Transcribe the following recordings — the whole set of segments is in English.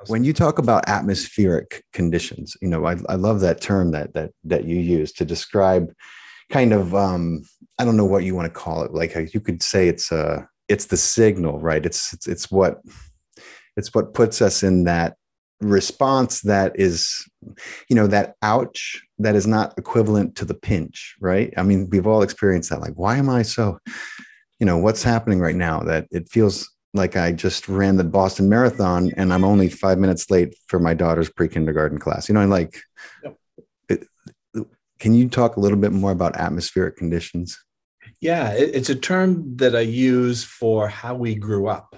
When you talk about atmospheric conditions, I love that term that you use to describe kind of, I don't know what you want to call it. Like you could say it's the signal, right? It's what puts us in that response that is, that ouch, that is not equivalent to the pinch, right? I mean, we've all experienced that. Like, why am I so, what's happening right now that it feels like I just ran the Boston Marathon and I'm only 5 minutes late for my daughter's pre-kindergarten class, and like, Yep. Can you talk a little bit more about atmospheric conditions? Yeah, it's a term that I use for how we grew up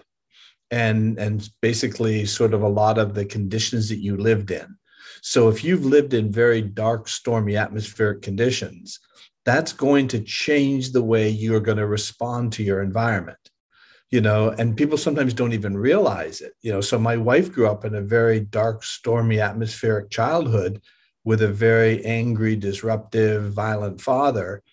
and basically sort of a lot of the conditions that you lived in. So if you've lived in very dark, stormy atmospheric conditions, that's going to change the way you're going to respond to your environment. And people sometimes don't even realize it. So my wife grew up in a very dark, stormy atmospheric childhood with a very angry, disruptive, violent father.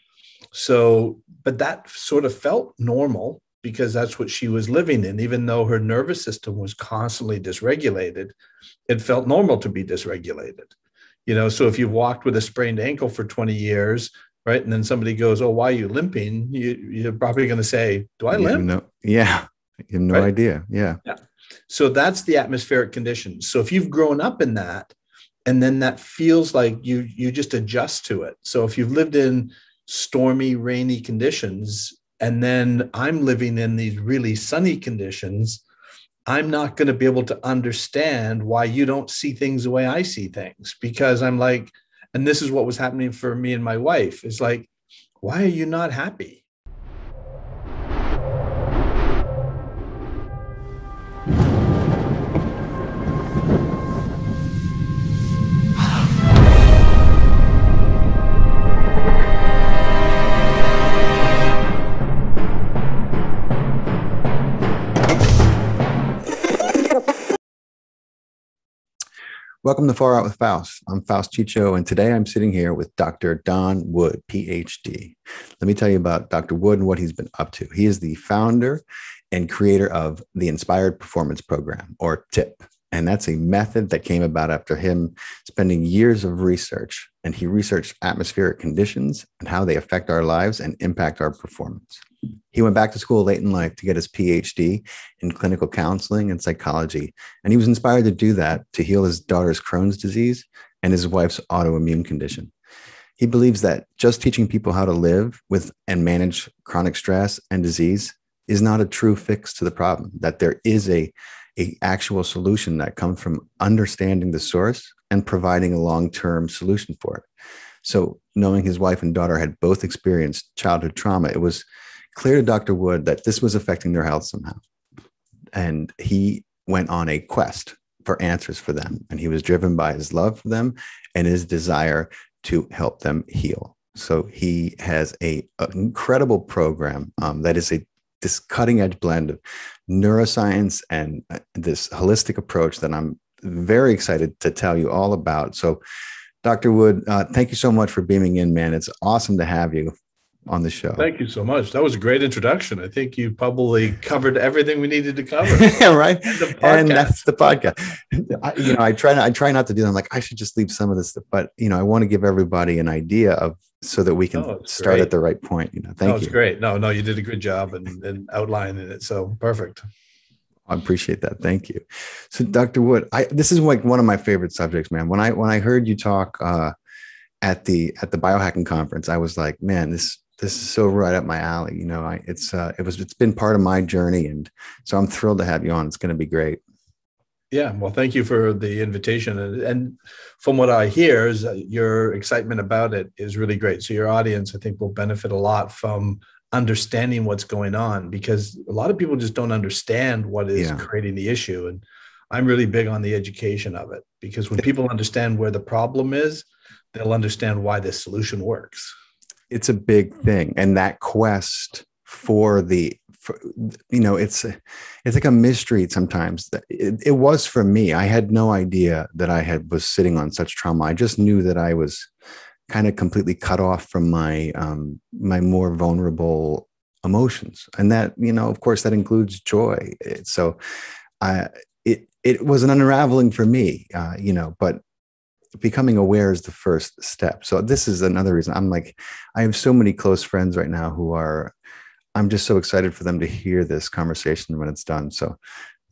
So, but that sort of felt normal because that's what she was living in. Even though her nervous system was constantly dysregulated, it felt normal to be dysregulated. So if you've walked with a sprained ankle for 20 years, right? And then somebody goes, "Oh, why are you limping?" You're probably going to say, "Do I limp?" Yeah. You have no right? idea. Yeah. Yeah. So that's the atmospheric conditions. So if you've grown up in that, and then that feels like you just adjust to it. So if you've lived in stormy, rainy conditions, and then I'm living in these really sunny conditions, I'm not going to be able to understand why you don't see things the way I see things, because I'm like, and this is what was happening for me and my wife. It's like, why are you not happy? Welcome to Far Out with Faust. I'm Faust Chicho, and today I'm sitting here with Dr. Don Woopd, PhD. Let me tell you about Dr. Woopd and what he's been up to. He is the founder and creator of the Inspired Performance Program, or TIP. And that's a method that came about after him spending years of research. And he researched atmospheric conditions and how they affect our lives and impact our performance. He went back to school late in life to get his PhD in clinical counseling and psychology. And he was inspired to do that to heal his daughter's Crohn's disease and his wife's autoimmune condition. He believes that just teaching people how to live with and manage chronic stress and disease is not a true fix to the problem, that there is a actual solution that comes from understanding the source and providing a long-term solution for it. So knowing his wife and daughter had both experienced childhood trauma, it was clear to Dr. Woopd that this was affecting their health somehow. And he went on a quest for answers for them. And he was driven by his love for them and his desire to help them heal. So he has an incredible program that is this cutting edge blend of neuroscience and this holistic approach that I'm very excited to tell you all about. So Dr. Woopd, thank you so much for beaming in, man. It's awesome to have you on the show. Thank you so much. That was a great introduction. I think you probably covered everything we needed to cover. Right. And that's the podcast. I try not to do that. I'm like, I should just leave some of this stuff, but I want to give everybody an idea of, so that we can start at the right point. Thank you. It's great. No, you did a good job and outlining it. So perfect. I appreciate that. Thank you. So Dr. Woopd, this is like one of my favorite subjects, man. When I heard you talk at the biohacking conference, I was like, man, this is so right up my alley. It's been part of my journey. And so I'm thrilled to have you on. It's going to be great. Yeah. Well, thank you for the invitation. And from what I hear is your excitement about it is really great. So your audience, I think, will benefit a lot from understanding what's going on, because a lot of people just don't understand what is creating the issue. And I'm really big on the education of it, because when people understand where the problem is, they'll understand why this solution works. It's a big thing. And that quest for it's like a mystery sometimes. It was for me. I had no idea that was sitting on such trauma. I just knew that I was kind of completely cut off from my more vulnerable emotions. And that, of course, that includes joy. So it was an unraveling for me, but becoming aware is the first step. So this is another reason I'm like, I have so many close friends right now I'm just so excited for them to hear this conversation when it's done. So,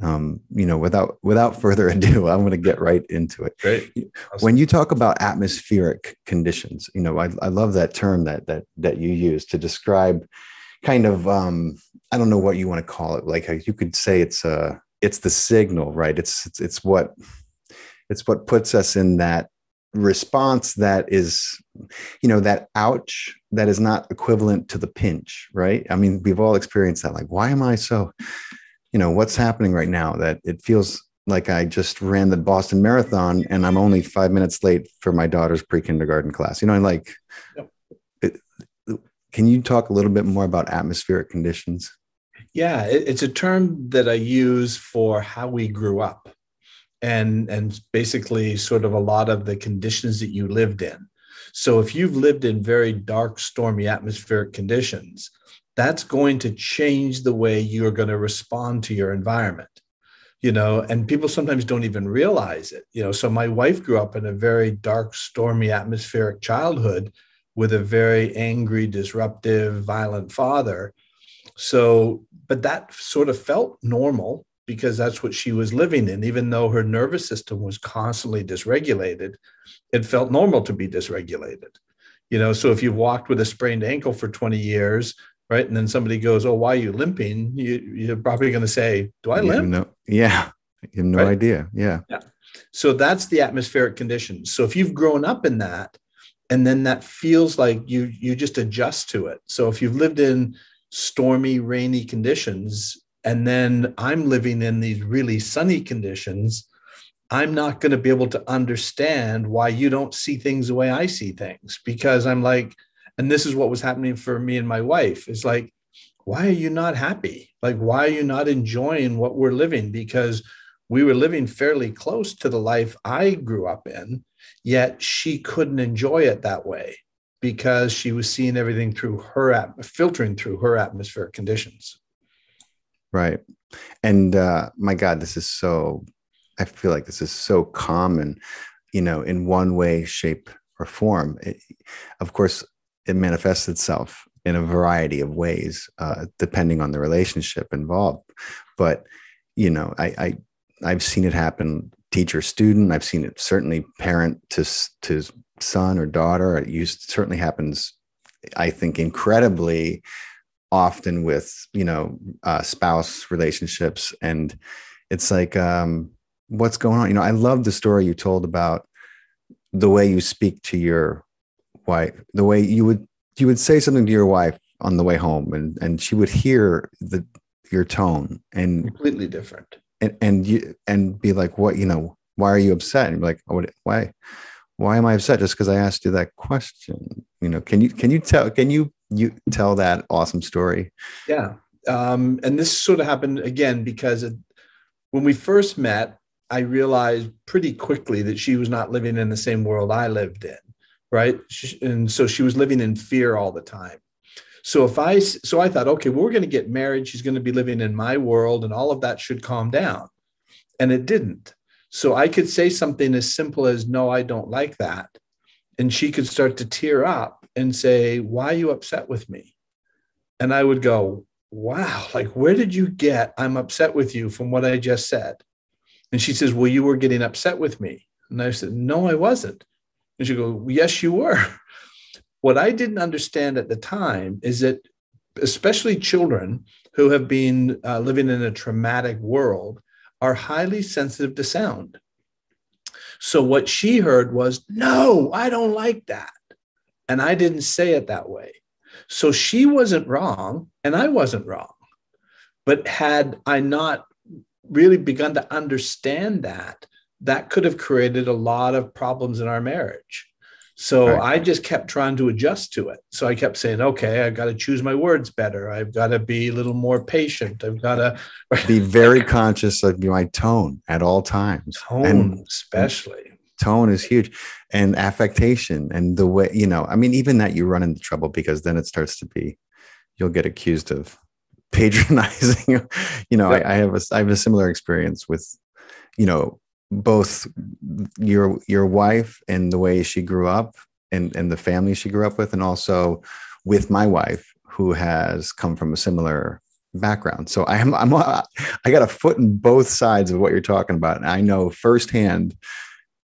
without further ado, I'm going to get right into it. Great. Awesome. When you talk about atmospheric conditions, I love that term that you use to describe kind of, I don't know what you want to call it. Like you could say it's the signal, right? It's what puts us in that response that is, that ouch, that is not equivalent to the pinch, right? I mean, we've all experienced that. Like, why am I so, what's happening right now that it feels like I just ran the Boston Marathon and I'm only 5 minutes late for my daughter's pre-kindergarten class, Yep. Can you talk a little bit more about atmospheric conditions? Yeah, it's a term that I use for how we grew up. And basically sort of a lot of the conditions that you lived in. So if you've lived in very dark, stormy atmospheric conditions, that's going to change the way you're going to respond to your environment, and people sometimes don't even realize it. So my wife grew up in a very dark, stormy atmospheric childhood with a very angry, disruptive, violent father. So, but that sort of felt normal, because that's what she was living in. Even though her nervous system was constantly dysregulated, it felt normal to be dysregulated. So if you've walked with a sprained ankle for 20 years, right, and then somebody goes, "Oh, why are you limping?" You're probably going to say, "Do I limp?" Yeah, you have no idea. Yeah. So that's the atmospheric conditions. So if you've grown up in that, and then that feels like you just adjust to it. So if you've lived in stormy, rainy conditions, and then I'm living in these really sunny conditions, I'm not going to be able to understand why you don't see things the way I see things, because I'm like, and this is what was happening for me and my wife. It's like, why are you not happy? Like, why are you not enjoying what we're living? Because we were living fairly close to the life I grew up in, yet she couldn't enjoy it that way because she was seeing everything through filtering through her atmospheric conditions. Right. And my God, I feel like this is so common, in one way, shape, or form. Of course, it manifests itself in a variety of ways, depending on the relationship involved. But, I've seen it happen teacher student. I've seen it certainly parent to son or daughter. It certainly happens, I think, incredibly often with, spouse relationships. And it's like, what's going on? I love the story you told about the way you speak to your wife, the way you would say something to your wife on the way home, and she would hear your tone and completely different. And be like, what, why are you upset? And be like, oh, why am I upset? Just because I asked you that question. Can you tell that awesome story? Yeah. And this sort of happened again because when we first met, I realized pretty quickly that she was not living in the same world I lived in, right? And so she was living in fear all the time. So I thought, okay, well, we're going to get married. She's going to be living in my world and all of that should calm down. And it didn't. So I could say something as simple as, "No, I don't like that." And she could start to tear up and say, "Why are you upset with me?" And I would go, "Wow, like, where did you get I'm upset with you from what I just said?" And she says, "Well, you were getting upset with me." And I said, "No, I wasn't." And she goes, "Yes, you were." What I didn't understand at the time is that especially children who have been living in a traumatic world are highly sensitive to sound. So what she heard was, "No, I don't like that." And I didn't say it that way. So she wasn't wrong and I wasn't wrong. But had I not really begun to understand that could have created a lot of problems in our marriage. So right. I just kept trying to adjust to it. So I kept saying, okay, I've got to choose my words better. I've got to be a little more patient. I've got to be very conscious of my tone at all times. Tone, especially. Tone is huge. And affectation and the way, even that you run into trouble because then it starts to be, you'll get accused of patronizing. I have a similar experience with, you know, both your wife and the way she grew up and the family she grew up with, and also with my wife, who has come from a similar background. So I got a foot in both sides of what you're talking about. And I know firsthand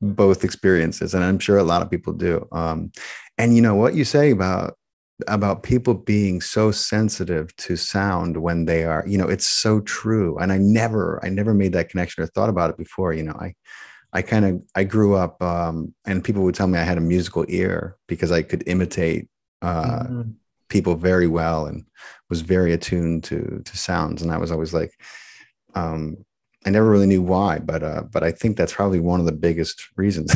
both experiences, and I'm sure a lot of people do. And you know what you say about people being so sensitive to sound when they are, you know, it's so true. And I never made that connection or thought about it before. You know, I grew up, and people would tell me I had a musical ear because I could imitate people very well and was very attuned to sounds. And I was always like, I never really knew why, but I think that's probably one of the biggest reasons.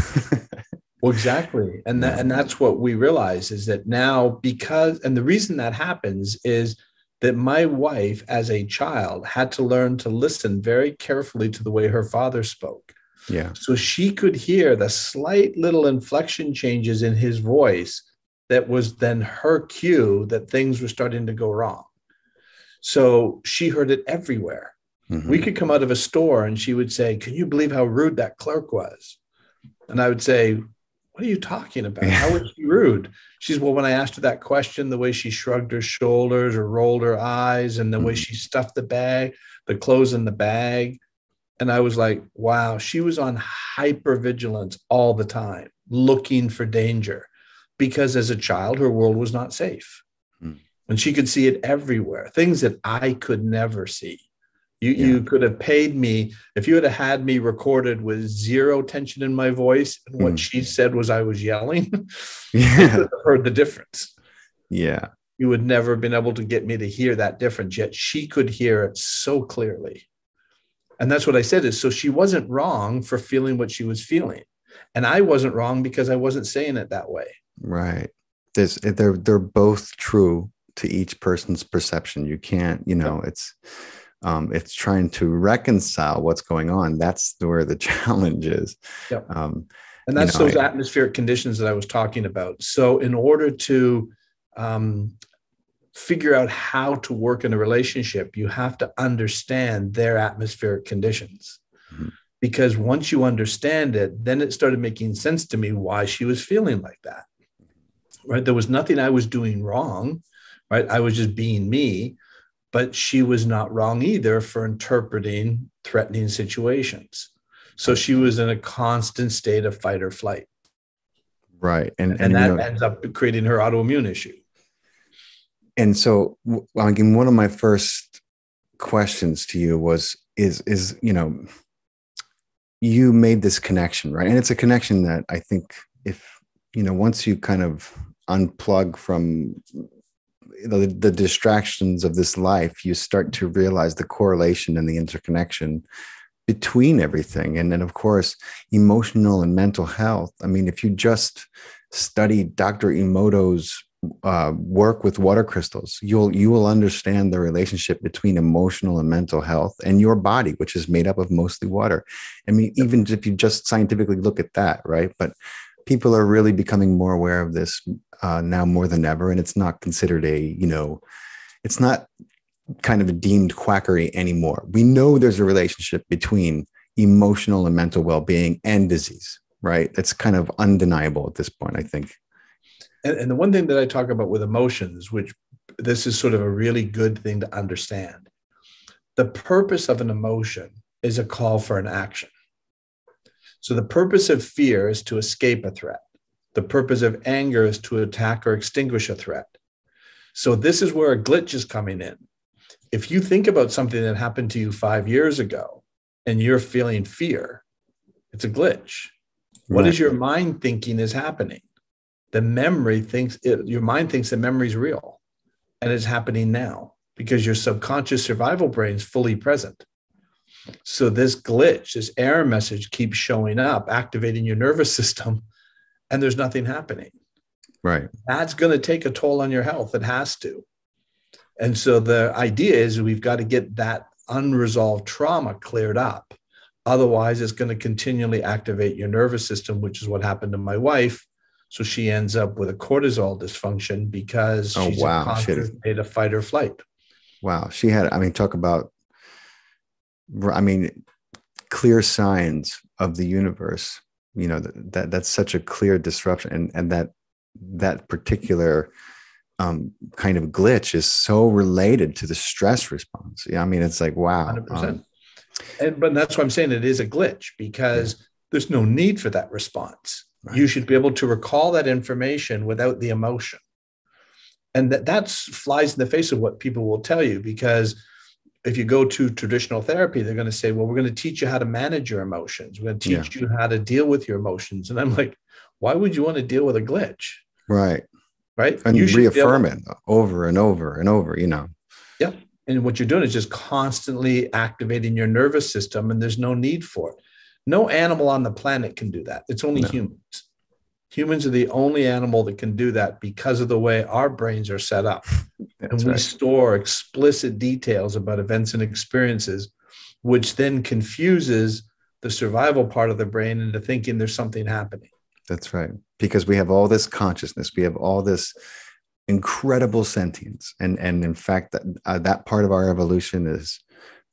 Well, exactly. And that's what we realize is that now, and the reason that happens is that my wife as a child had to learn to listen very carefully to the way her father spoke. Yeah. So she could hear the slight little inflection changes in his voice that was then her cue that things were starting to go wrong. So she heard it everywhere. Mm-hmm. We could come out of a store and she would say, "Can you believe how rude that clerk was?" And I would say, "What are you talking about? How was she rude?" She's, "Well, when I asked her that question, the way she shrugged her shoulders or rolled her eyes and the way she stuffed the clothes in the bag." And I was like, wow, she was on hypervigilance all the time, looking for danger, because as a child, her world was not safe. And she could see it everywhere, things that I could never see. You could have paid me, if you had me recorded with zero tension in my voice, and what she said was I was yelling, you could have heard the difference. Yeah. You would never have been able to get me to hear that difference, yet she could hear it so clearly. And that's what I said is, so she wasn't wrong for feeling what she was feeling. And I wasn't wrong because I wasn't saying it that way. Right. They're both true to each person's perception. You can't, you know, it's trying to reconcile what's going on. That's where the challenge is. Yep. And that's those atmospheric conditions that I was talking about. So in order to figure out how to work in a relationship, you have to understand their atmospheric conditions. Because once you understand it, then it started making sense to me why she was feeling like that. Right? There was nothing I was doing wrong. Right? I was just being me. But she was not wrong either for interpreting threatening situations. So she was in a constant state of fight or flight. Right. And that ends up creating her autoimmune issue. And so, again, one of my first questions to you is, you know, you made this connection, right? And it's a connection that I think once you kind of unplug from the distractions of this life, you start to realize the correlation and the interconnection between everything. And then, of course, emotional and mental health. I mean, if you just study Dr. Emoto's work with water crystals, you will understand the relationship between emotional and mental health and your body, which is made up of mostly water. I mean, even if you just scientifically look at that, right? But people are really becoming more aware of this now more than ever, and it's not considered it's not kind of deemed quackery anymore. We know there's a relationship between emotional and mental well-being and disease, right? That's kind of undeniable at this point, I think. And the one thing that I talk about with emotions, which this is sort of a really good thing to understand, the purpose of an emotion is a call for an action. So the purpose of fear is to escape a threat. The purpose of anger is to attack or extinguish a threat. So this is where a glitch is coming in. If you think about something that happened to you 5 years ago and you're feeling fear, it's a glitch. What is your mind thinking is happening? Your mind thinks the memory is real and it's happening now because your subconscious survival brain is fully present. So this glitch, this error message keeps showing up, activating your nervous system, and there's nothing happening. Right. That's going to take a toll on your health. It has to. And so the idea is we've got to get that unresolved trauma cleared up. Otherwise, it's going to continually activate your nervous system, which is what happened to my wife. So she ends up with a cortisol dysfunction because she's in a constant state of fight or flight. Wow. She had, talk about, clear signs of the universe, that's such a clear disruption, and that particular kind of glitch is so related to the stress response. Yeah, I mean, it's like, wow. 100%. But that's why I'm saying it is a glitch, because there's no need for that response. Right. You should be able to recall that information without the emotion. And that flies in the face of what people will tell you, because if you go to traditional therapy, they're going to say, well, we're going to teach you how to manage your emotions. We're going to teach you how to deal with your emotions. And I'm like, why would you want to deal with a glitch? Right. Right. And you reaffirm it over and over and over, Yeah. And what you're doing is just constantly activating your nervous system, and there's no need for it. No animal on the planet can do that. It's only humans. Humans are the only animal that can do that because of the way our brains are set up. And we store explicit details about events and experiences, which then confuses the survival part of the brain into thinking there's something happening. That's right. Because we have all this consciousness, we have all this incredible sentience. And in fact, that part of our evolution is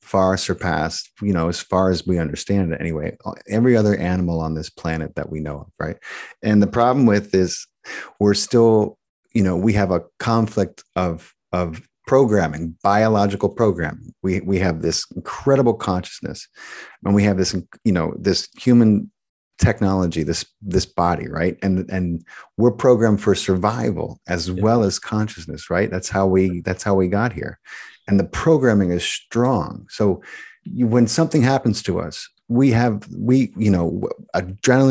far surpassed, as far as we understand it anyway, every other animal on this planet that we know of, right? And the problem with is we're still, we have a conflict of programming, biological programming. We have this incredible consciousness, and we have this, this human technology, this body, right? And we're programmed for survival as well as consciousness, right? That's how we got here. And the programming is strong. So when something happens to us, adrenaline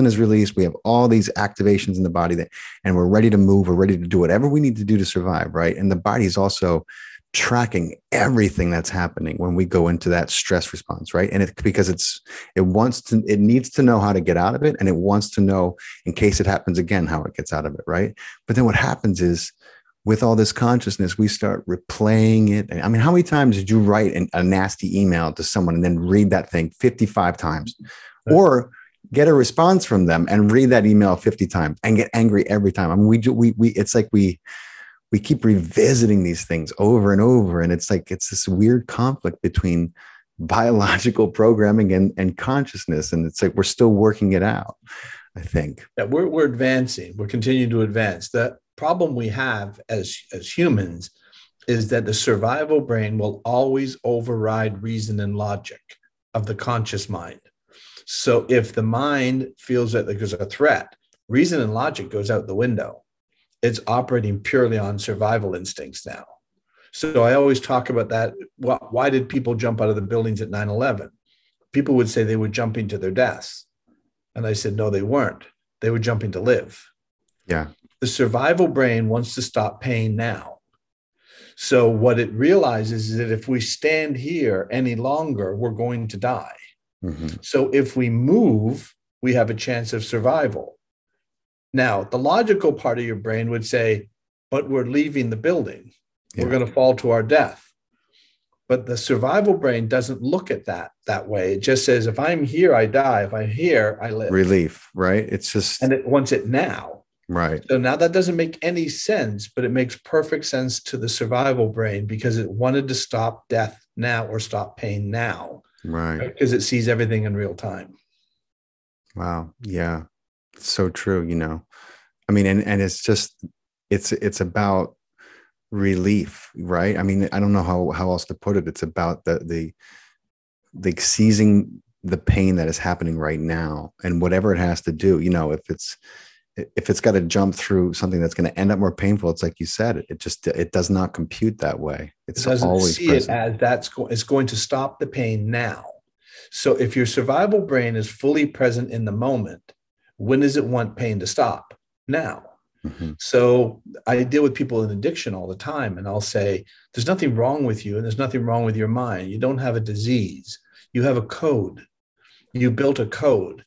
is released. We have all these activations in the body and we're ready to move. We're ready to do whatever we need to do to survive, right? And the body is also tracking everything that's happening when we go into that stress response, right? And because it needs to know how to get out of it, and it wants to know, in case it happens again, how it gets out of it, right? But then what happens is, with all this consciousness, we start replaying it. I mean, how many times did you write a nasty email to someone and then read that thing 55 times? Right. Or get a response from them and read that email 50 times and get angry every time? I mean, it's like we keep revisiting these things over and over. And it's like, it's this weird conflict between biological programming and consciousness. And it's like, we're still working it out, I think. Yeah, we're advancing. We're continuing to advance. The problem we have as humans is that the survival brain will always override reason and logic of the conscious mind. So if the mind feels that there's a threat, reason and logic goes out the window. It's operating purely on survival instincts now. So I always talk about that. Why did people jump out of the buildings at 9/11? People would say they were jumping to their deaths. And I said, no, they weren't. They were jumping to live. Yeah. The survival brain wants to stop pain now. So what it realizes is that if we stand here any longer, we're going to die. Mm-hmm. So if we move, we have a chance of survival. Now, the logical part of your brain would say, but we're leaving the building. Yeah. We're going to fall to our death. But the survival brain doesn't look at that way. It just says, if I'm here, I die. If I'm here, I live. Relief, right? It's just... And it wants it now. Right. So now that doesn't make any sense, but it makes perfect sense to the survival brain because it wanted to stop death now or stop pain now. Right. Because it sees everything in real time. Wow. Yeah. It's so true, I mean, and it's just, it's about relief, right? I mean, I don't know how else to put it. It's about the seizing the pain that is happening right now, and whatever it has to do, if it's got to jump through something that's going to end up more painful, it's like you said, it does not compute that way. It doesn't always see present. It as it's going to stop the pain now. So if your survival brain is fully present in the moment, when does it want pain to stop? Now. Mm-hmm. So I deal with people in addiction all the time, and I'll say, there's nothing wrong with you, and there's nothing wrong with your mind. You don't have a disease. You have a code. You built a code.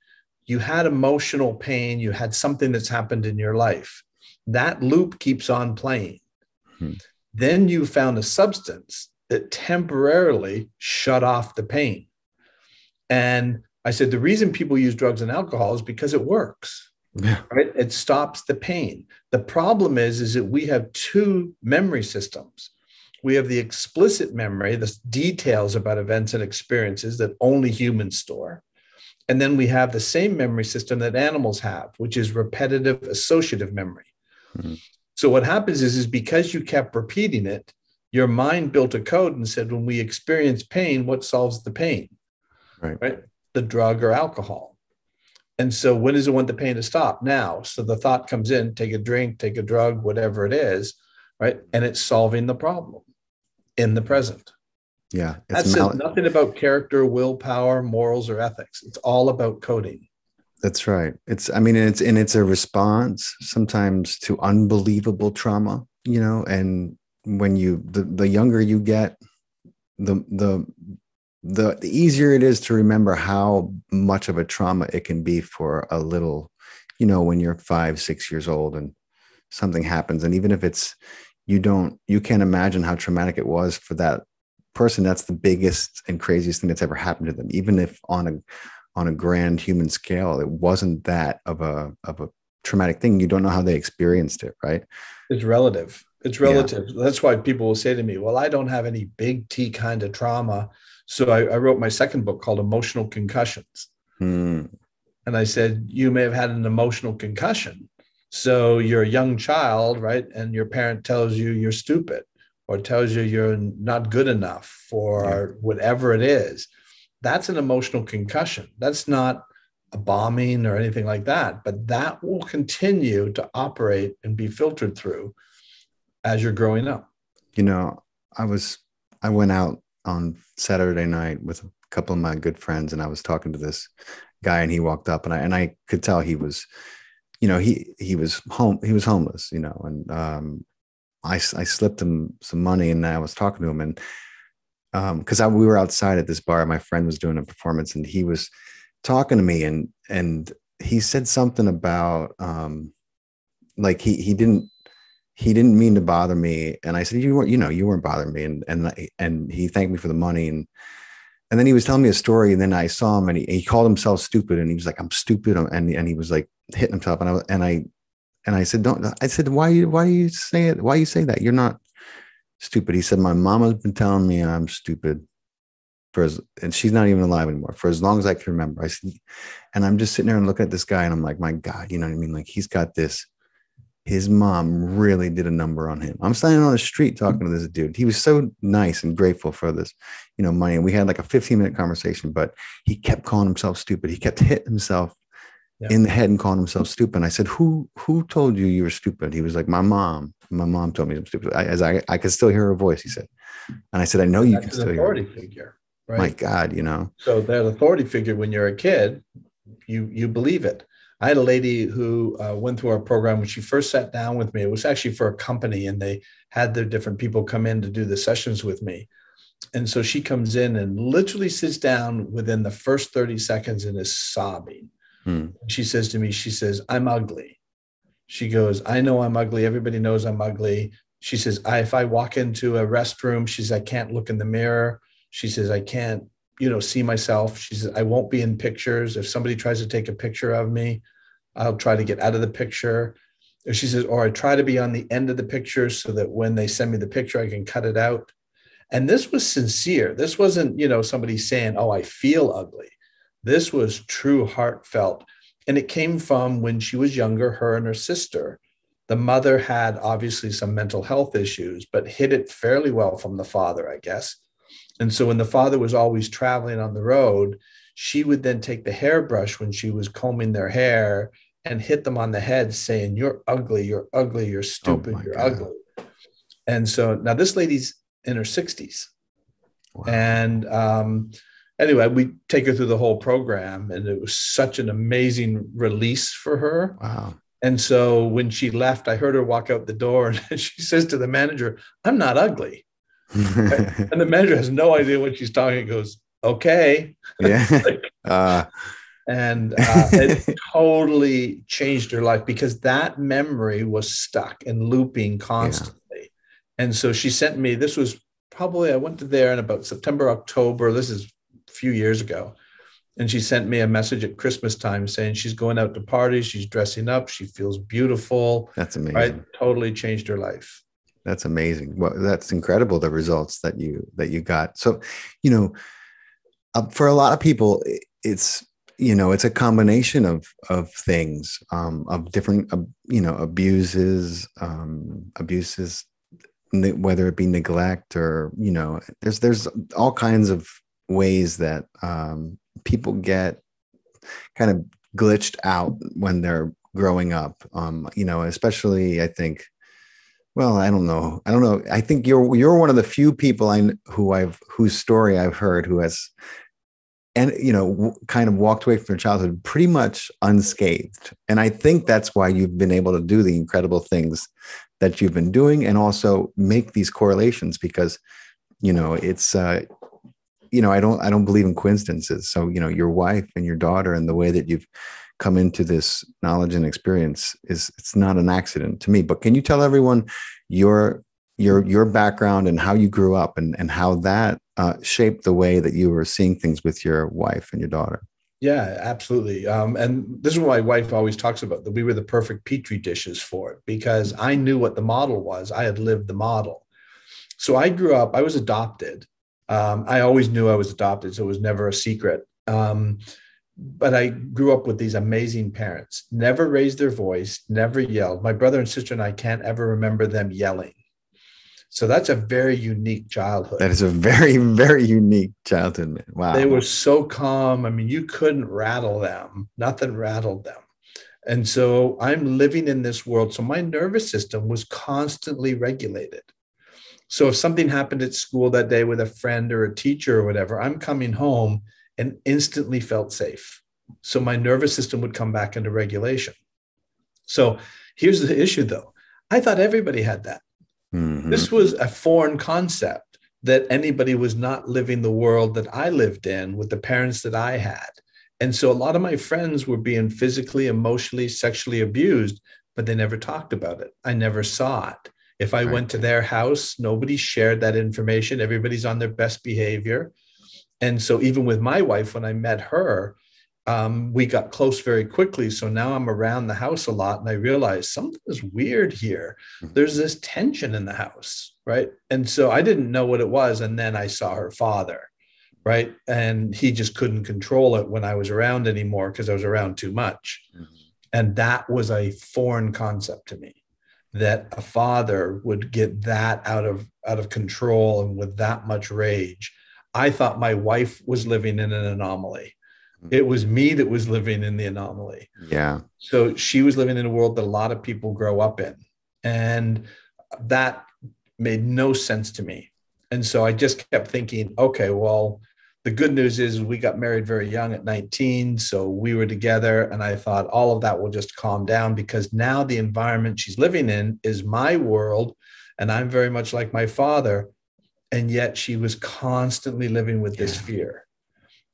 You had emotional pain. You had something that's happened in your life. That loop keeps on playing. Mm-hmm. Then you found a substance that temporarily shut off the pain. And I said, the reason people use drugs and alcohol is because it works. Yeah. Right? It stops the pain. The problem is that we have two memory systems. We have the explicit memory, the details about events and experiences that only humans store. And then we have the same memory system that animals have, which is repetitive associative memory. Mm-hmm. So what happens is because you kept repeating it, your mind built a code and said, when we experience pain, what solves the pain? Right? The drug or alcohol. And so when does it want the pain to stop? Now. So the thought comes in, take a drink, take a drug, whatever it is, right? And it's solving the problem in the present. Yeah. That says nothing about character, willpower, morals, or ethics. It's all about coding. That's right. It's a response sometimes to unbelievable trauma, and when the younger you get, the easier it is to remember how much of a trauma it can be for a little, when you're 5-6 years old and something happens. And even if you can't imagine how traumatic it was for that person. That's the biggest and craziest thing that's ever happened to them. Even if on a grand human scale, it wasn't that of a traumatic thing. You don't know how they experienced it, right? It's relative. It's relative. Yeah. That's why people will say to me, well, I don't have any big T kind of trauma. So I wrote my second book called Emotional Concussions. And I said, you may have had an emotional concussion. So you're a young child, right? And your parent tells you you're stupid or tells you you're not good enough for whatever it is. That's an emotional concussion. That's not a bombing or anything like that, but that will continue to operate and be filtered through as you're growing up. I went out on Saturday night with a couple of my good friends, and I was talking to this guy, and he walked up, and I could tell he was, he was homeless, and I slipped him some money, and I was talking to him, and because we were outside at this bar, my friend was doing a performance, and he was talking to me, and he said something about like he didn't mean to bother me, and I said, you weren't bothering me, and he thanked me for the money, and then he was telling me a story, and then I saw him, and he called himself stupid, and he was like, I'm stupid, and he was like hitting himself, and I said, why you say it? Why you say that? You're not stupid. He said, my mama's been telling me I'm stupid and she's not even alive anymore, for as long as I can remember. I said, and I'm just sitting there and looking at this guy, and I'm like, my God, you know what I mean? Like, he's got this. His mom really did a number on him. I'm standing on the street talking to this dude. He was so nice and grateful for this, money. And we had like a 15-minute conversation, but he kept calling himself stupid. He kept hitting himself in the head and calling himself stupid. And I said, who told you were stupid? He was like, my mom told me I'm stupid. I could still hear her voice, he said. And I said, I know you can still hear her. Authority figure, right? My God, So that authority figure, when you're a kid, you believe it. I had a lady who went through our program when she first sat down with me. It was actually for a company, and they had their different people come in to do the sessions with me. And so she comes in and literally sits down within the first 30 seconds and is sobbing. She says to me, I'm ugly. She goes, I know I'm ugly. Everybody knows I'm ugly. She says, if I walk into a restroom, she says, I can't look in the mirror. She says, I can't, see myself. She says, I won't be in pictures. If somebody tries to take a picture of me, I'll try to get out of the picture. She says, or I try to be on the end of the picture so that when they send me the picture, I can cut it out. And this was sincere. This wasn't, somebody saying, oh, I feel ugly. This was true, heartfelt. And it came from when she was younger, her and her sister. The mother had obviously some mental health issues, but hid it fairly well from the father, I guess. And so when the father was always traveling on the road, she would then take the hairbrush when she was combing their hair and hit them on the head saying, you're ugly, you're stupid, you're ugly. And so now this lady's in her 60s. Wow. And anyway, we take her through the whole program, and it was such an amazing release for her. Wow. And so when she left, I heard her walk out the door, and she says to the manager, I'm not ugly. And the manager has no idea what she's talking. He goes, okay. Yeah. It totally changed her life, because that memory was stuck and looping constantly. Yeah. And so she sent me, this was probably, I went to there in about September, October. This is a few years ago. And she sent me a message at Christmas time saying she's going out to parties. She's dressing up. She feels beautiful. That's amazing. Right? Totally changed her life. That's amazing. Well, that's incredible, the results that you got. So, for a lot of people, it's it's a combination of things, of different, abuses, whether it be neglect or, there's all kinds of ways that people get kind of glitched out when they're growing up. Especially I think, well, I don't know. I think you're one of the few people whose story I've heard who has, and kind of walked away from their childhood pretty much unscathed. And I think that's why you've been able to do the incredible things that you've been doing, and also make these correlations, because it's I don't believe in coincidences. So your wife and your daughter and the way that you've come into this knowledge and experience it's not an accident to me. But can you tell everyone your background and how you grew up, and how that shaped the way that you were seeing things with your wife and your daughter? Yeah, absolutely. And this is what my wife always talks about, that we were the perfect petri dishes for it, because I knew what the model was. I had lived the model. So I grew up, I was adopted. I always knew I was adopted, so it was never a secret. But I grew up with these amazing parents, never raised their voice, never yelled. My brother and sister and I can't ever remember them yelling. So that's a very unique childhood. That is a very, very unique childhood, man. Wow. They were so calm. I mean, you couldn't rattle them. Nothing rattled them. And so I'm living in this world. So my nervous system was constantly regulated. So if something happened at school that day with a friend or a teacher or whatever, I'm coming home and instantly felt safe. So my nervous system would come back into regulation. So here's the issue, though. I thought everybody had that. Mm-hmm. This was a foreign concept, that anybody was not living the world that I lived in with the parents that I had. And so a lot of my friends were being physically, emotionally, sexually abused, but they never talked about it. I never saw it. If I went to their house, nobody shared that information. Everybody's on their best behavior. And so even with my wife, when I met her, we got close very quickly. So now I'm around the house a lot, and I realized something is weird here. There's this tension in the house, right? And so I didn't know what it was. And then I saw her father, right? And he just couldn't control it when I was around anymore, because I was around too much. Mm-hmm. And that was a foreign concept to me, that a father would get that out of control and with that much rage. I thought my wife was living in an anomaly. It was me that was living in the anomaly. Yeah. So she was living in a world that a lot of people grow up in. And that made no sense to me. And so I just kept thinking, okay, well, the good news is we got married very young at 19. So we were together, and I thought all of that will just calm down, because now the environment she's living in is my world, and I'm very much like my father. And yet she was constantly living with this fear,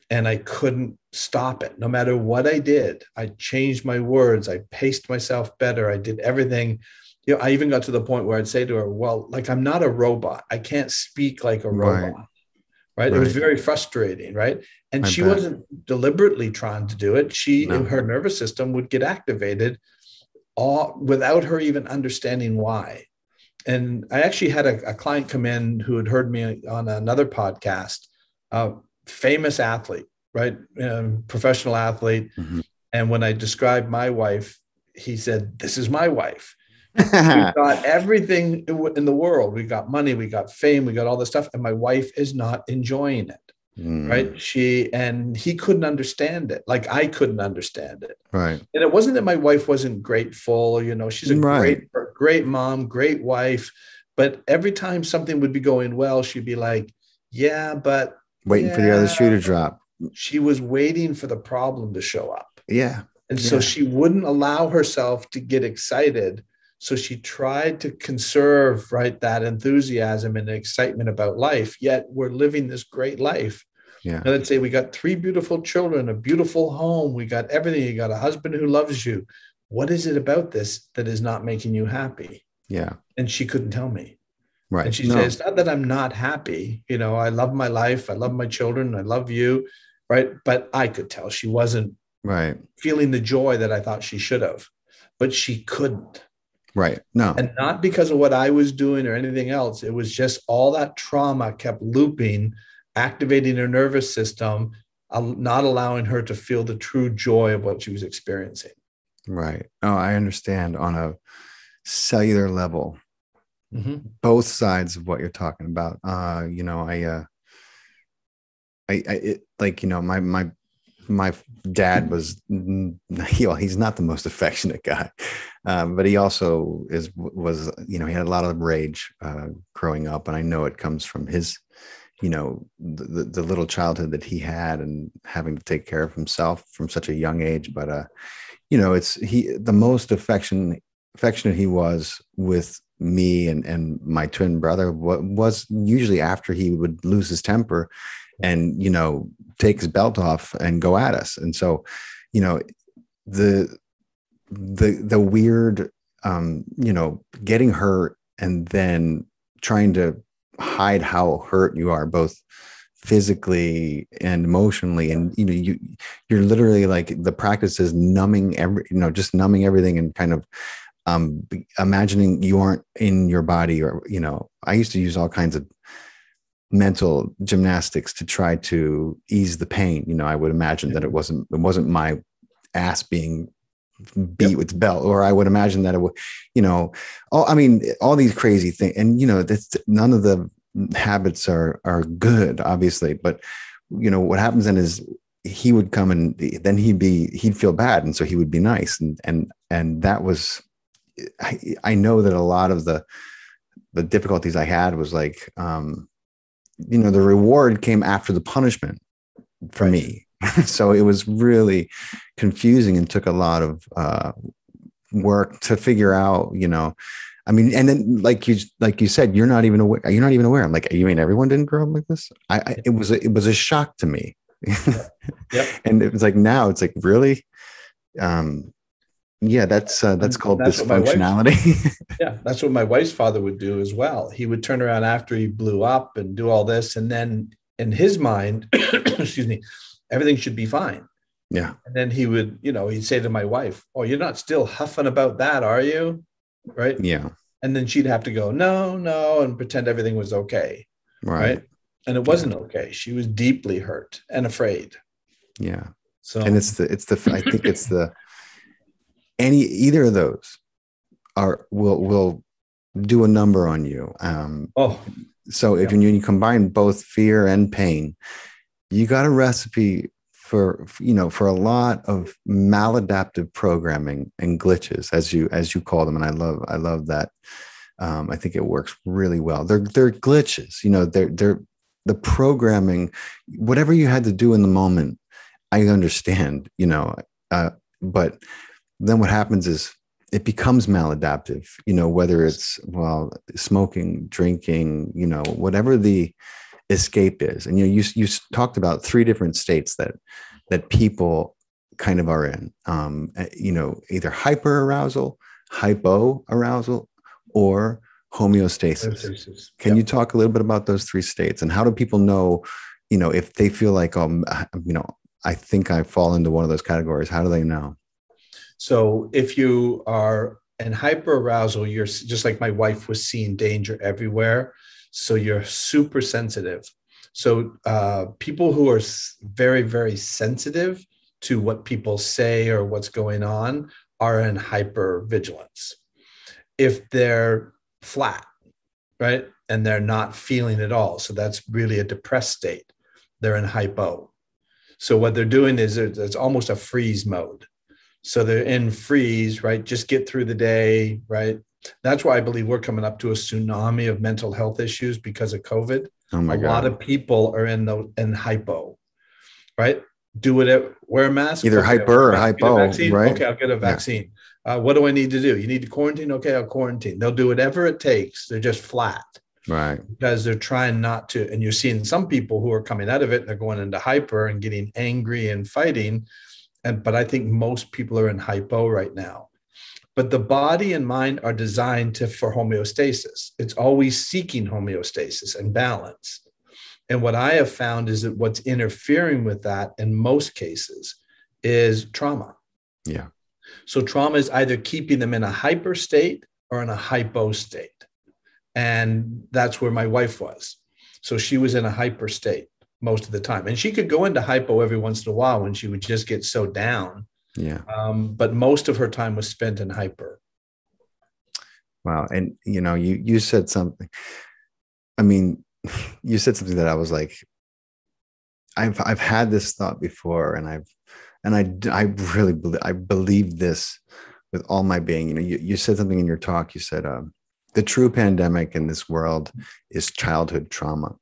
and I couldn't stop it. No matter what I did, I changed my words. I paced myself better. I did everything. I even got to the point where I'd say to her, well, like, I'm not a robot. I can't speak like a robot. Right. It was very frustrating. Right. And she wasn't deliberately trying to do it. Her nervous system would get activated without her even understanding why. And I actually had a client come in who had heard me on another podcast, famous athlete, right? Professional athlete. Mm-hmm. And when I described my wife, he said, "This is my wife." We've got everything in the world. We got money, we got fame, we got all this stuff. And my wife is not enjoying it. Right. He couldn't understand it. Like I couldn't understand it. Right. And it wasn't that my wife wasn't grateful. She's a great mom, great wife. But every time something would be going well, she'd be like, yeah, but waiting for the other shoe to drop. She was waiting for the problem to show up. Yeah. And so she wouldn't allow herself to get excited. So she tried to conserve, that enthusiasm and excitement about life, yet we're living this great life. Yeah. And let's say we got 3 beautiful children, a beautiful home. We got everything. You got a husband who loves you. What is it about this that is not making you happy? Yeah. And she couldn't tell me. Right. And she said, it's not that I'm not happy. I love my life. I love my children. I love you. Right. But I could tell she wasn't feeling the joy that I thought she should have, but she couldn't. Right. No. And not because of what I was doing or anything else. It was just all that trauma kept looping, activating her nervous system. not allowing her to feel the true joy of what she was experiencing. Right. Oh, I understand on a cellular level, Mm-hmm. both sides of what you're talking about. Like, my dad was, he's not the most affectionate guy, but he also was, he had a lot of rage growing up. And I know it comes from his, the little childhood that he had and having to take care of himself from such a young age. But, the most affectionate he was with me and my twin brother was usually after he would lose his temper and, take his belt off and go at us. And so, the weird, getting hurt and then trying to hide how hurt you are, both physically and emotionally. And, you're literally like, the practice is numbing just numbing everything and kind of, imagining you aren't in your body. Or, I used to use all kinds of mental gymnastics to try to ease the pain. I would imagine that it wasn't my ass being beat with the belt, or I would imagine that it would, all these crazy things. And, none of the habits are good, obviously, but, what happens then is he would come and then he'd feel bad. And so he would be nice. And that was, I know that a lot of the difficulties I had was like, the reward came after the punishment for me. So it was really confusing and took a lot of work to figure out, and then like you said, you're not even aware. I'm like, you mean everyone didn't grow up like this? It was a shock to me. Yep. And it was like, now it's like, really? Yeah, that's called dysfunctionality. Yeah, that's what my wife's father would do as well. He would turn around after he blew up and do all this. And then in his mind, excuse me, everything should be fine. Yeah. And then he would, he'd say to my wife, "Oh, you're not still huffing about that, are you?" Right. Yeah. And then she'd have to go, no, and pretend everything was okay. Right. And it wasn't okay. She was deeply hurt and afraid. Yeah. So, and I think it's either of those will do a number on you. So if you combine both fear and pain, you got a recipe for a lot of maladaptive programming and glitches, as you call them. And I love that. I think it works really well. They're glitches, they're the programming, whatever you had to do in the moment. I understand, but then what happens is it becomes maladaptive, whether it's, smoking, drinking, whatever the escape is. And, you talked about 3 different states that people kind of are in, either hyperarousal, hypoarousal, or homeostasis. Can you talk a little bit about those 3 states, and how do people know, if they feel like, I think I fall into one of those categories? How do they know? So if you are in hyperarousal, you're just like my wife was seeing danger everywhere. So you're super sensitive. So people who are very, very sensitive to what people say or what's going on are in hypervigilance. If they're flat, right, and they're not feeling at all, so that's really a depressed state, they're in hypo. So what they're doing is it's almost a freeze mode. So they're in freeze, right? Just get through the day, right? That's why I believe we're coming up to a tsunami of mental health issues because of COVID. Oh my God. A lot of people are in hypo, right? Do it, wear a mask. Either hyper or hypo, right? Okay, I'll get a vaccine. Yeah. What do I need to do? You need to quarantine? Okay, I'll quarantine. They'll do whatever it takes. They're just flat. Right. Because they're trying not to. And you're seeing some people who are coming out of it, and they're going into hyper and getting angry and fighting. But I think most people are in hypo right now. But the body and mind are designed for homeostasis. It's always seeking homeostasis and balance. And what I have found is that what's interfering with that in most cases is trauma. Yeah. So trauma is either keeping them in a hyper state or in a hypo state. And that's where my wife was. So she was in a hyper state most of the time. And she could go into hypo every once in a while when she would just get so down. Yeah. But most of her time was spent in hyper. Wow. And you said something. I mean, you said something that I was like, I've had this thought before, and I really believe this with all my being. You said something in your talk. You said the true pandemic in this world is childhood trauma,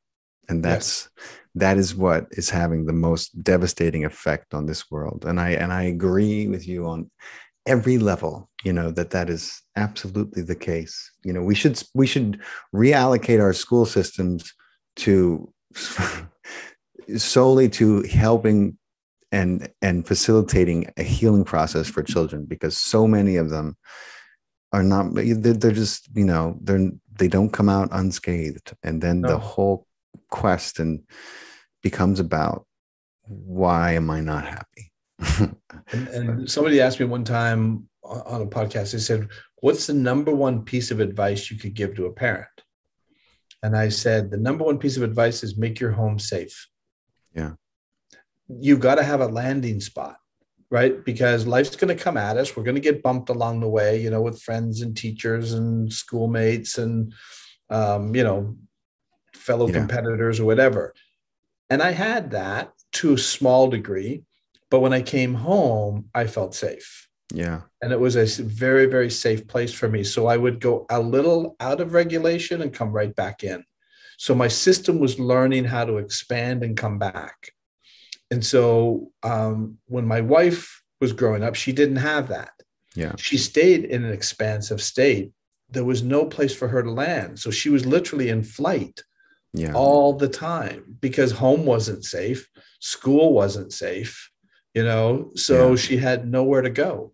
and that is what is having the most devastating effect on this world. And I agree with you on every level. That is absolutely the case. We should reallocate our school systems to solely to helping and facilitating a healing process for children, because so many of them are not, they're just, they don't come out unscathed. And then the whole question becomes about, why am I not happy? and somebody asked me one time on a podcast, they said, what's the number one piece of advice you could give to a parent? And I said, the number one piece of advice is make your home safe. Yeah. You've got to have a landing spot, right? Because life's going to come at us. We're going to get bumped along the way, with friends and teachers and schoolmates and, fellow competitors or whatever. And I had that to a small degree, but when I came home, I felt safe. Yeah. And it was a very, very safe place for me. So I would go a little out of regulation and come right back in. So my system was learning how to expand and come back. And so when my wife was growing up, she didn't have that. Yeah. She stayed in an expansive state. There was no place for her to land. So she was literally in flight all the time because home wasn't safe. School wasn't safe, so she had nowhere to go.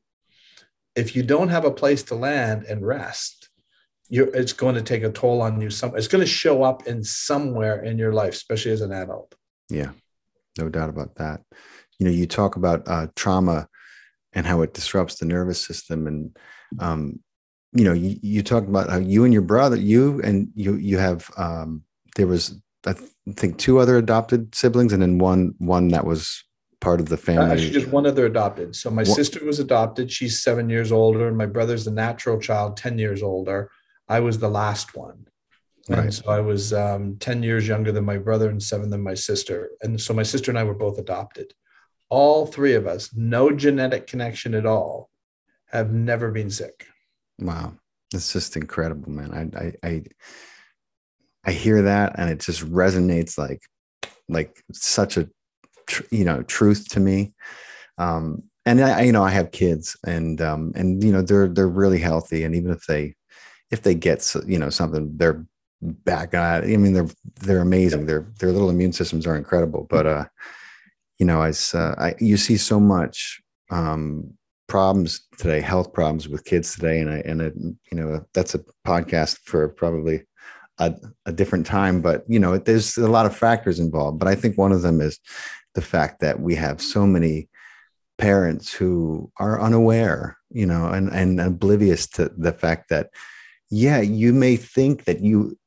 If you don't have a place to land and rest, it's going to take a toll on you. It's going to show up in somewhere in your life, especially as an adult. Yeah, no doubt about that. You talk about trauma and how it disrupts the nervous system. And, you talked about how you and your brother, you have, there was, I think, 2 other adopted siblings, and then one that was part of the family. Actually, just one other adopted. So my sister was adopted. She's 7 years older. And my brother's the natural child, 10 years older. I was the last one. Right. And so I was 10 years younger than my brother and 7 than my sister. And so my sister and I were both adopted. All 3 of us, no genetic connection at all, have never been sick. Wow. It's just incredible, man. I hear that, and it just resonates like such a truth to me. And I have kids, and they're really healthy, and even if they get something, they're back at it. I mean, they're amazing. Their little immune systems are incredible. But you see so much problems today, health problems with kids today, and that's a podcast for probably a different time. But there's a lot of factors involved. But I think one of them is the fact that we have so many parents who are unaware, and oblivious to the fact that, you may think that you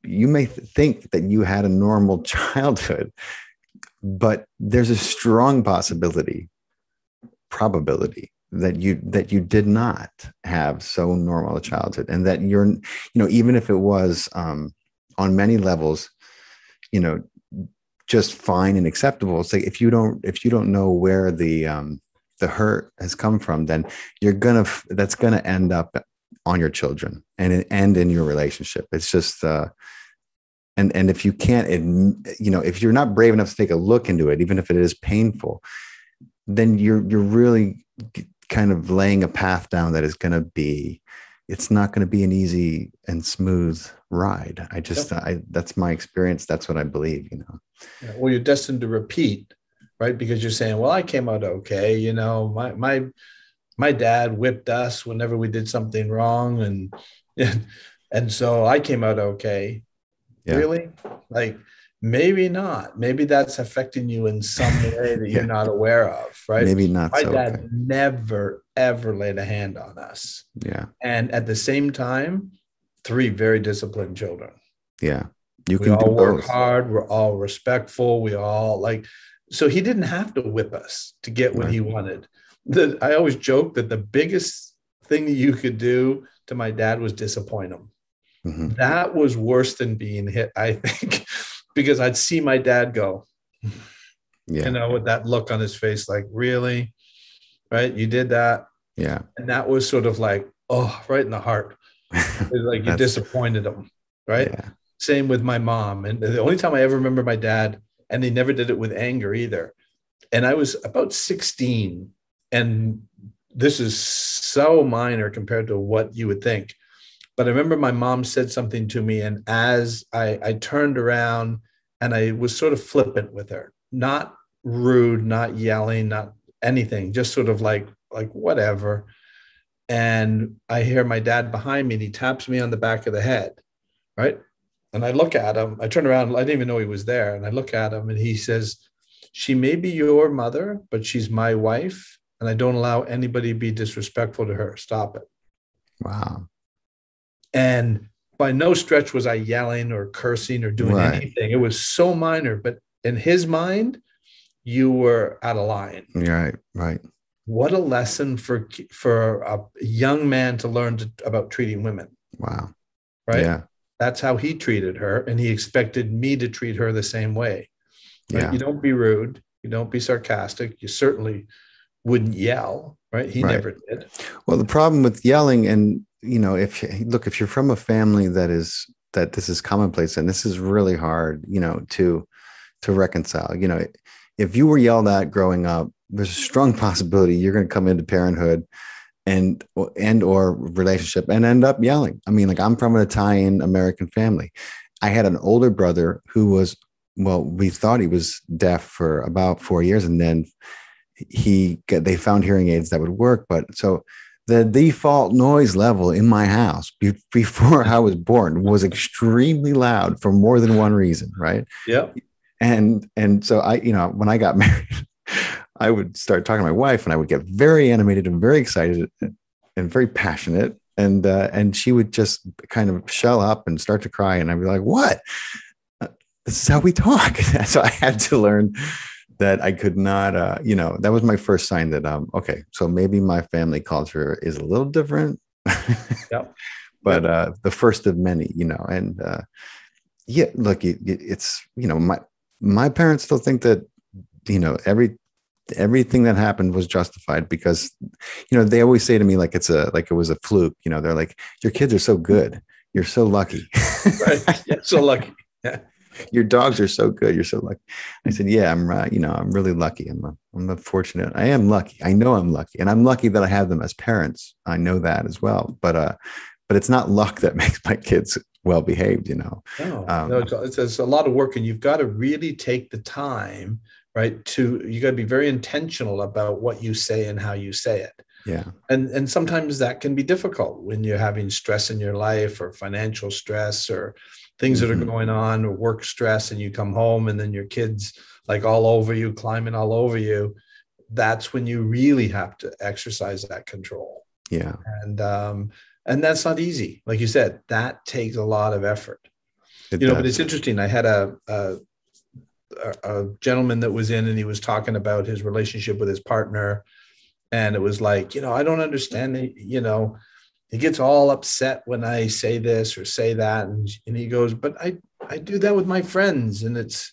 had a normal childhood, but there's a strong probability that you did not have so normal a childhood, and that you're, even if it was on many levels, just fine and acceptable. It's like if you don't know where the hurt has come from, then that's gonna end up on your children and in your relationship. It's just and if you can't, if you're not brave enough to take a look into it, even if it is painful, then you're really kind of laying a path down that is going to be, it's not going to be an easy and smooth ride. That's my experience. That's what I believe, Yeah, well, you're destined to repeat, right? Because you're saying, well, I came out okay. My dad whipped us whenever we did something wrong. And so I came out okay. Yeah. Really? Like, maybe not. Maybe that's affecting you in some way that you're not aware of, right? Maybe not. My dad never, ever laid a hand on us. Yeah. And at the same time, 3 very disciplined children. Yeah. You We can do all work both. hard. We're all respectful. We all like, so he didn't have to whip us to get what Right. he wanted. I always joke that the biggest thing that you could do to my dad was disappoint him. Hmm. That was worse than being hit, I think, because I'd see my dad go, Yeah. with that look on his face, like, really? Right? You did that. Yeah. And that was sort of like, oh, right in the heart. It's like you That's, disappointed him. Right. yeah. Same with my mom. And the only time I ever remember my dad, and he never did it with anger either. And I was about 16. And this is so minor compared to what you would think. But I remember my mom said something to me. And as I turned around and I was sort of flippant with her, not rude, not yelling, not anything, just sort of like whatever. And I hear my dad behind me and he taps me on the back of the head. Right. And I look at him, I turn around, I didn't even know he was there. And I look at him and he says, she may be your mother, but she's my wife. And I don't allow anybody to be disrespectful to her. Stop it. Wow. And by no stretch was I yelling or cursing or doing Right. anything. It was so minor, but in his mind, you were out of line. Right. Right. What a lesson for a young man to learn about treating women. Wow. Right. Yeah. That's how he treated her. And he expected me to treat her the same way. Right. Yeah. You don't be rude. You don't be sarcastic. You certainly wouldn't yell. Right. He Right. never did. Well, the problem with yelling, and if you're from a family that this is commonplace, and this is really hard, to reconcile. If you were yelled at growing up, there's a strong possibility you're going to come into parenthood and or relationship and end up yelling. I mean, like, I'm from an Italian American family. I had an older brother who was, well, we thought he was deaf for about 4 years, and then they found hearing aids that would work. But so the default noise level in my house before I was born was extremely loud for more than one reason, right? Yeah. And so when I got married, I would start talking to my wife, and I would get very animated and very excited and very passionate, and she would just kind of shell up and start to cry, and I'd be like, "What? This is how we talk." So I had to learn that I could not, that was my first sign that, okay, so maybe my family culture is a little different, Yep. but the first of many, and yeah, look, it's, my parents still think that, everything that happened was justified because, they always say to me, like, it was a fluke, they're like, your kids are so good. You're so lucky. Right. Yeah, so lucky. Yeah. Your dogs are so good. You're so lucky. I said, yeah, I'm I'm really lucky. I'm fortunate. I am lucky. I know I'm lucky, and I'm lucky that I have them as parents. I know that as well. But it's not luck that makes my kids well behaved. No, it's a lot of work, and you've got to really take the time, right? You got to be very intentional about what you say and how you say it. Yeah. And sometimes that can be difficult when you're having stress in your life or financial stress or things that are going on, or work stress, and you come home and then your kids like all over you, climbing all over you. That's when you really have to exercise that control. Yeah. And that's not easy. Like you said, that takes a lot of effort. But it's interesting. I had a gentleman that was in, and he was talking about his relationship with his partner. And it was like, I don't understand it. He gets all upset when I say this or say that. And he goes, but I do that with my friends, and it's,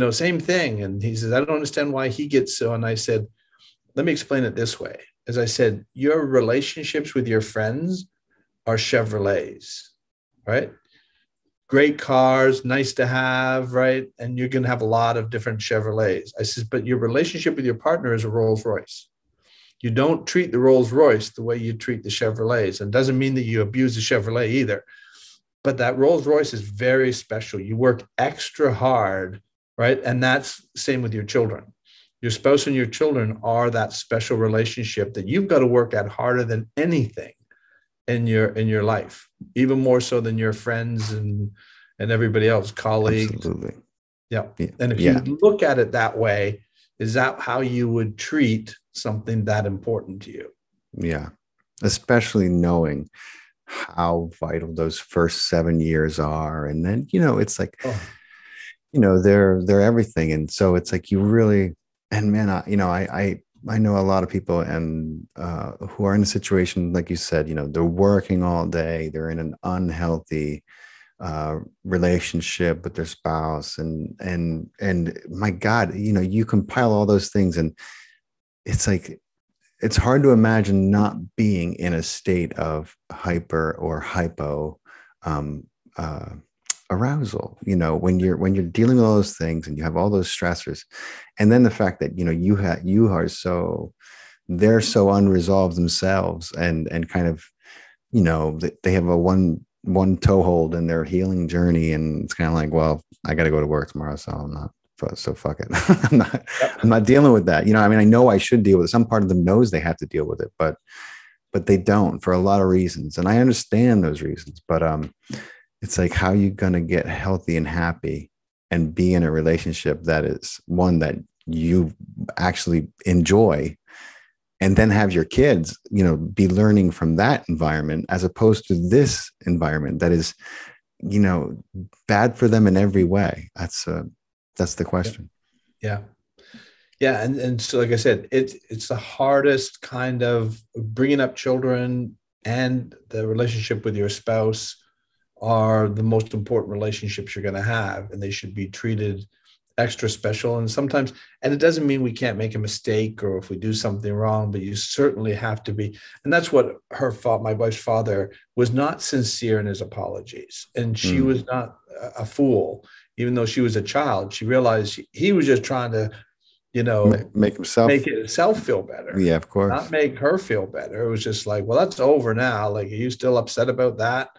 same thing. And he says, I don't understand why he gets so. And I said, let me explain it this way. As I said, your relationships with your friends are Chevrolets, right? Great cars, nice to have, right? And you're going to have a lot of different Chevrolets. I says, but your relationship with your partner is a Rolls Royce. You don't treat the Rolls Royce the way you treat the Chevrolets. And doesn't mean that you abuse the Chevrolet either. But that Rolls Royce is very special. You work extra hard, right? And that's the same with your children. Your spouse and your children are that special relationship that you've got to work at harder than anything in your life, even more so than your friends and everybody else, colleagues. Absolutely. Yeah. And if you look at it that way, is that how you would treat something that important to you? Yeah. Especially knowing how vital those first 7 years are. And then, it's like, Oh, they're everything. And so it's like you really, and man, I know a lot of people and who are in a situation, like you said, they're working all day, they're in an unhealthy relationship with their spouse, and my God, you compile all those things, and it's like it's hard to imagine not being in a state of hyper or hypo um, uh, arousal. When you're dealing with all those things and you have all those stressors, and then the fact that you are so they're so unresolved themselves, and kind of they have a one toehold in their healing journey, and it's kind of like, well, I got to go to work tomorrow, so I'm not. So fuck it. I'm not. yep. I'm not dealing with that. I mean, I know I should deal with it. Some part of them knows they have to deal with it, but they don't for a lot of reasons, and I understand those reasons. But it's like, how you gonna get healthy and happy and be in a relationship that is one that you actually enjoy, and then have your kids, be learning from that environment as opposed to this environment that is, bad for them in every way. That's the question. Yeah. Yeah. And so, like I said, it's the hardest kind of bringing up children, and the relationship with your spouse are the most important relationships you're going to have, and they should be treated extra special. And sometimes, and it doesn't mean we can't make a mistake or if we do something wrong, but you certainly have to be. And that's what my wife's father was not sincere in his apologies. And she was not a fool, even though she was a child. She realized he was just trying to, Make himself. make himself feel better, Yeah, of course. not make her feel better. It was just like, well, that's over now. Like, are you still upset about that?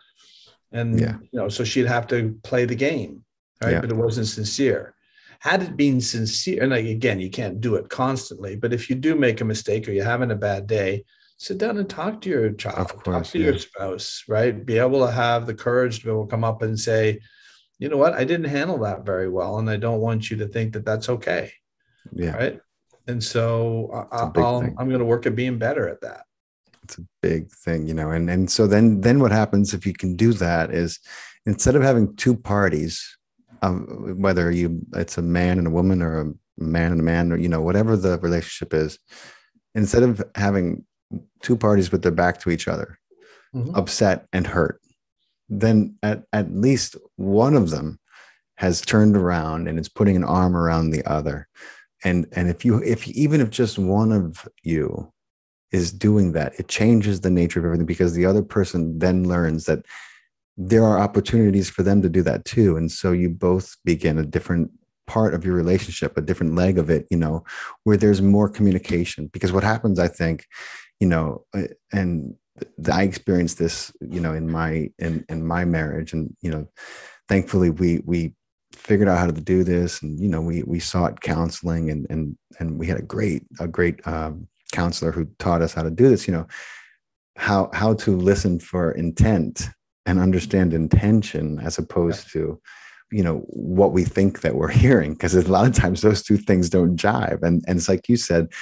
And, Yeah. so she'd have to play the game, right? Yeah. But it wasn't sincere. Had it been sincere, and like, again, you can't do it constantly, but if you do make a mistake or you're having a bad day, sit down and talk to your child, Of course, talk to yeah. your spouse, right? Be able to have the courage to be able to come up and say, you know what, I didn't handle that very well, and I don't want you to think that that's okay, Yeah. right? And so It's a big thing. I'm going to work at being better at that. It's a big thing, and so then what happens if you can do that is, instead of having two parties, whether it's a man and a woman, or a man and a man, or whatever the relationship is, instead of having two parties with their back to each other, upset and hurt, then at least one of them has turned around and is putting an arm around the other. And if even if just one of you is doing that, it changes the nature of everything, because the other person then learns that there are opportunities for them to do that too. And so you both begin a different part of your relationship, a different leg of it, where there's more communication. Because what happens, I think, and I experienced this, in my marriage, and, thankfully we figured out how to do this, and, we sought counseling, and we had a great counselor who taught us how to do this, how to listen for intent and understand intention, as opposed to, what we think that we're hearing. Because a lot of times those two things don't jive. And it's like you said,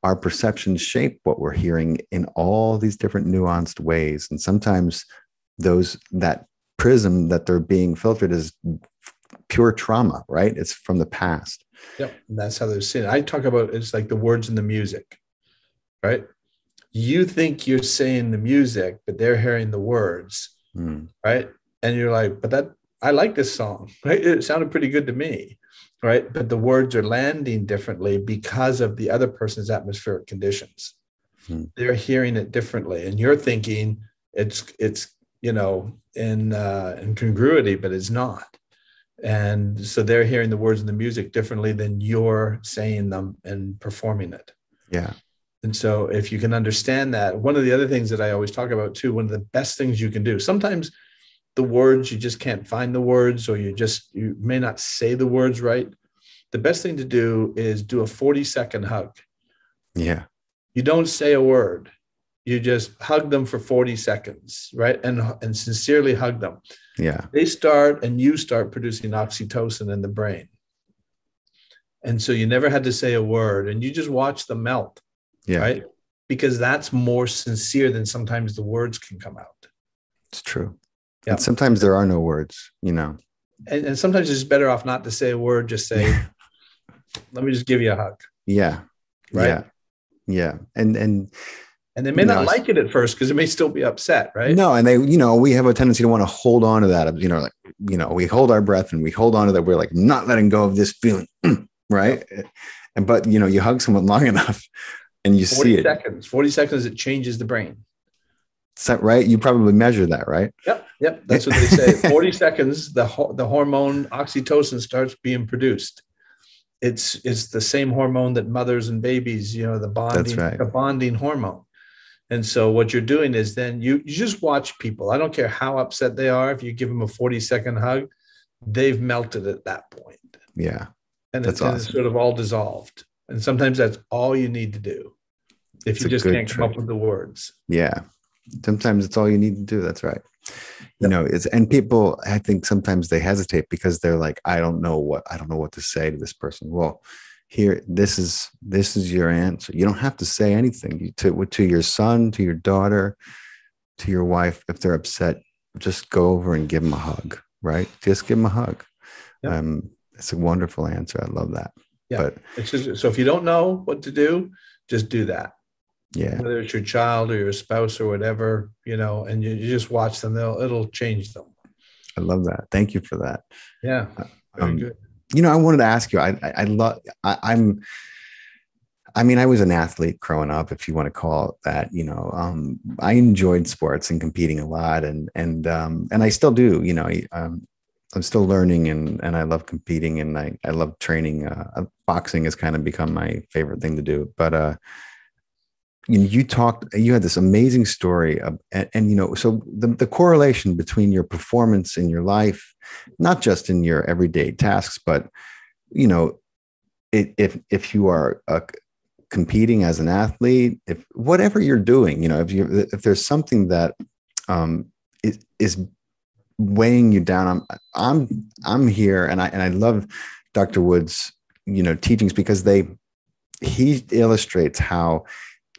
our perceptions shape what we're hearing in all these different nuanced ways. And sometimes that prism that they're being filtered is pure trauma, right? It's from the past. Yep. And that's how they're seeing it. I talk about, it's like the words in the music, right? You think you're saying the music, but they're hearing the words, right? And you're like, but I like this song, right? It sounded pretty good to me, right? But the words are landing differently because of the other person's atmospheric conditions. They're hearing it differently, and you're thinking it's in congruity, but it's not. And so they're hearing the words in the music differently than you're saying them and performing it. Yeah. And so if you can understand that, one of the other things that I always talk about too, one of the best things you can do, sometimes the words, you just can't find the words, or you may not say the words right. The best thing to do is do a 40-second hug. Yeah. You don't say a word. You just hug them for 40 seconds, right? And sincerely hug them. Yeah. You start producing oxytocin in the brain. And so you never had to say a word, and you just watch them melt. Yeah. Right? Because that's more sincere than sometimes the words can come out. It's true. Yeah. And sometimes there are no words, And sometimes it's better off not to say a word, just say, let me just give you a hug. Yeah. Right. Yeah. Yeah. And they may not like it at first because it may still be upset. Right. No. And they, we have a tendency to want to hold on to that, we hold our breath and we hold on to that. We're like not letting go of this feeling. Right. Yep. But, you hug someone long enough and you see it. 40 seconds, it changes the brain. Is that right? You probably measure that, right? Yep. That's what they say. 40 seconds, the hormone oxytocin starts being produced. It's the same hormone that mothers and babies, the bonding, That's right. the bonding hormone. And so what you're doing is then you just watch people. I don't care how upset they are. If you give them a 40-second hug, they've melted at that point. Yeah. And that's awesome. Awesome. It's sort of all dissolved. And sometimes that's all you need to do. If you just can't come up with the words. Yeah. Sometimes it's all you need to do. That's right. And people, I think sometimes they hesitate because they're like, I don't know what to say to this person. Well, here, this is your answer. You don't have to say anything to your son, to your daughter, to your wife. If they're upset, just go over and give them a hug, right? Just give them a hug. Yep. It's a wonderful answer. I love that. Yeah. But it's just, so if you don't know what to do, just do that. Yeah. Whether it's your child or your spouse or whatever, and you just watch them, it'll change them. I love that. Thank you for that. Yeah. Very good. I wanted to ask you, I was an athlete growing up, if you want to call it that. I enjoyed sports and competing a lot, and I still do. I'm still learning, and I love competing, and I love training. Boxing has kind of become my favorite thing to do. But you had this amazing story of, so the correlation between your performance in your life, not just in your everyday tasks, but if you are competing as an athlete, if whatever you're doing, if there's something that is weighing you down, I'm here, and I love Dr. Wood's teachings, because he illustrates how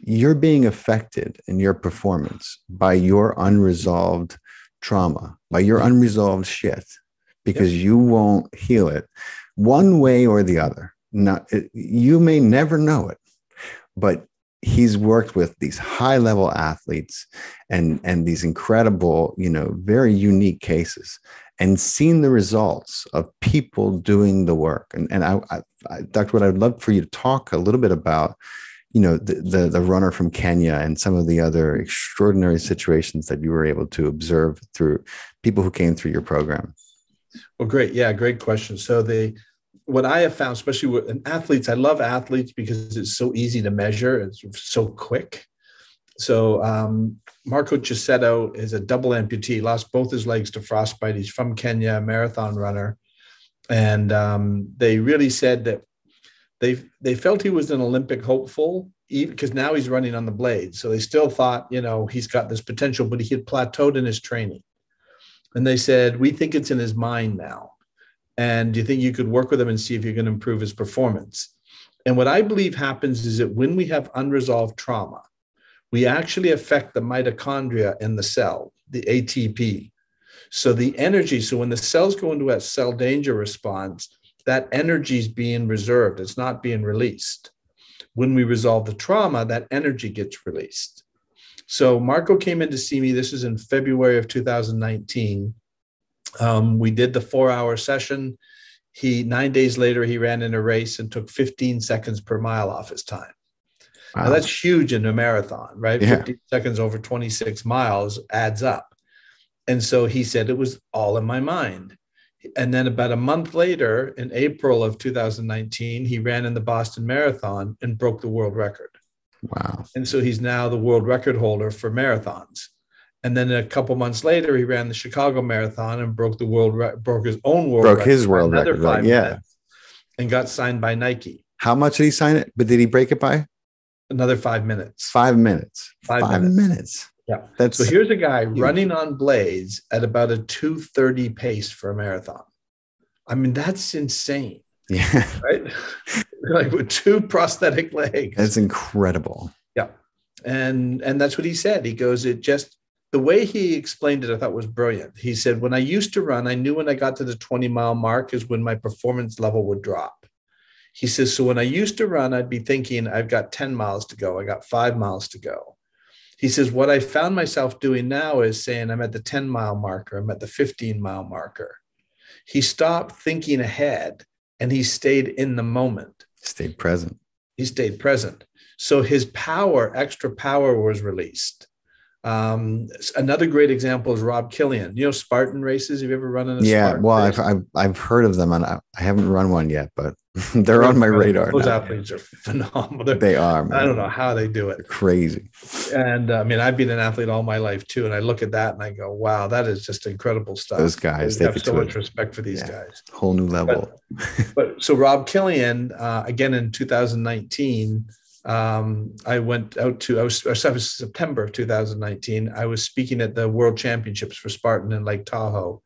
you're being affected in your performance by your unresolved trauma, by your unresolved shit, because you won't heal it one way or the other. You may never know it, but he's worked with these high-level athletes and these incredible, very unique cases, and seen the results of people doing the work. And I Dr. Wood, I'd love for you to talk a little bit about the runner from Kenya and some of the other extraordinary situations that you were able to observe through people who came through your program. Well, great. Yeah, great question. So what I have found, especially with athletes, I love athletes because it's so easy to measure. It's so quick. So Marco Chisetto is a double amputee, lost both his legs to frostbite. He's from Kenya, a marathon runner. And they really said that they felt he was an Olympic hopeful, because now he's running on the blades. So they still thought, he's got this potential, but he had plateaued in his training. And they said, we think it's in his mind now. And do you think you could work with him and see if you can improve his performance? And what I believe happens is that when we have unresolved trauma, we actually affect the mitochondria in the cell, the ATP. So the energy, so when the cells go into a cell danger response, that energy is being reserved. It's not being released. When we resolve the trauma, that energy gets released. So Marco came in to see me. This is in February of 2019. We did the 4-hour session. 9 days later, he ran in a race and took 15 seconds per mile off his time. Wow. Now that's huge in a marathon, right? Yeah. 15 seconds over 26 miles adds up. And so he said it was all in my mind. And then about a month later, in April of 2019, he ran in the Boston Marathon and broke the world record. Wow. And so he's now the world record holder for marathons. And then a couple months later, he ran the Chicago Marathon and broke his own world record. Broke his world record, right? Yeah. And got signed by Nike. How much did he sign it? But did he break it by? Another 5 minutes. 5 minutes. 5 minutes. Yeah. So here's a guy running on blades at about a 2:30 pace for a marathon. I mean, that's insane. Yeah. Right? Like with 2 prosthetic legs. That's incredible. Yeah. And that's what he said. He goes, the way he explained it, I thought was brilliant. He said, when I used to run, I knew when I got to the 20-mile mark is when my performance level would drop. He says, so when I used to run, I'd be thinking, I've got 10 miles to go. I got 5 miles to go. He says, what I found myself doing now is saying, I'm at the 10-mile marker. I'm at the 15-mile marker. He stopped thinking ahead and he stayed in the moment. Stayed present. He stayed present. So his power, extra power was released. Another great example is Rob Killian. You know, Spartan races. Have you ever run in a Spartan race? I've heard of them, and I haven't run one yet, but they're on my radar. Those athletes are phenomenal. They are, man. I don't know how they do it. They're crazy. And I mean, I've been an athlete all my life too, and I look at that and I go, "Wow, that is just incredible stuff." Those guys, I have so much respect for these guys. Whole new level. But so Rob Killian, again in 2019. I went out to, I was September of 2019. I was speaking at the World Championships for Spartan in Lake Tahoe.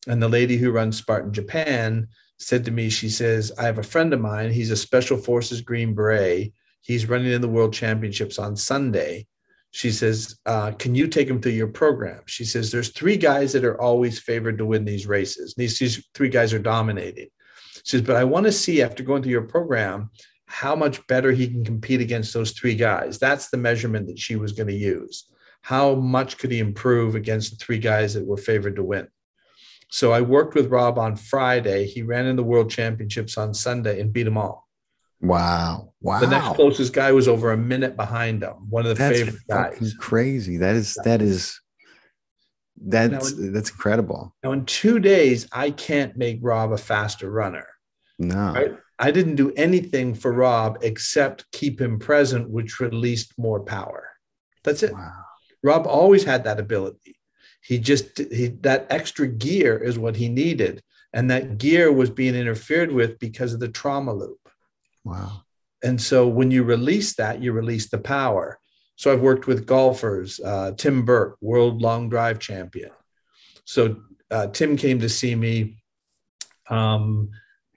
And the lady who runs Spartan Japan said to me, she says, I have a friend of mine. He's a Special Forces Green Beret. He's running in the World Championships on Sunday. She says, can you take him through your program? She says, there's 3 guys that are always favored to win these races. These 3 guys are dominating. She says, but I want to see after going through your program, how much better he can compete against those 3 guys. That's the measurement that she was going to use. How much could he improve against the 3 guys that were favored to win? So I worked with Rob on Friday. He ran in the World Championships on Sunday and beat them all. Wow. The next closest guy was over a minute behind him. One of the favorite guys. Crazy. That's incredible. Now in 2 days, I can't make Rob a faster runner. No. Right? I didn't do anything for Rob except keep him present, which released more power. That's it. Wow. Rob always had that ability. That extra gear is what he needed. And that gear was being interfered with because of the trauma loop. Wow. And so when you release that, you release the power. So I've worked with golfers, Tim Burke, world long drive champion. So Tim came to see me.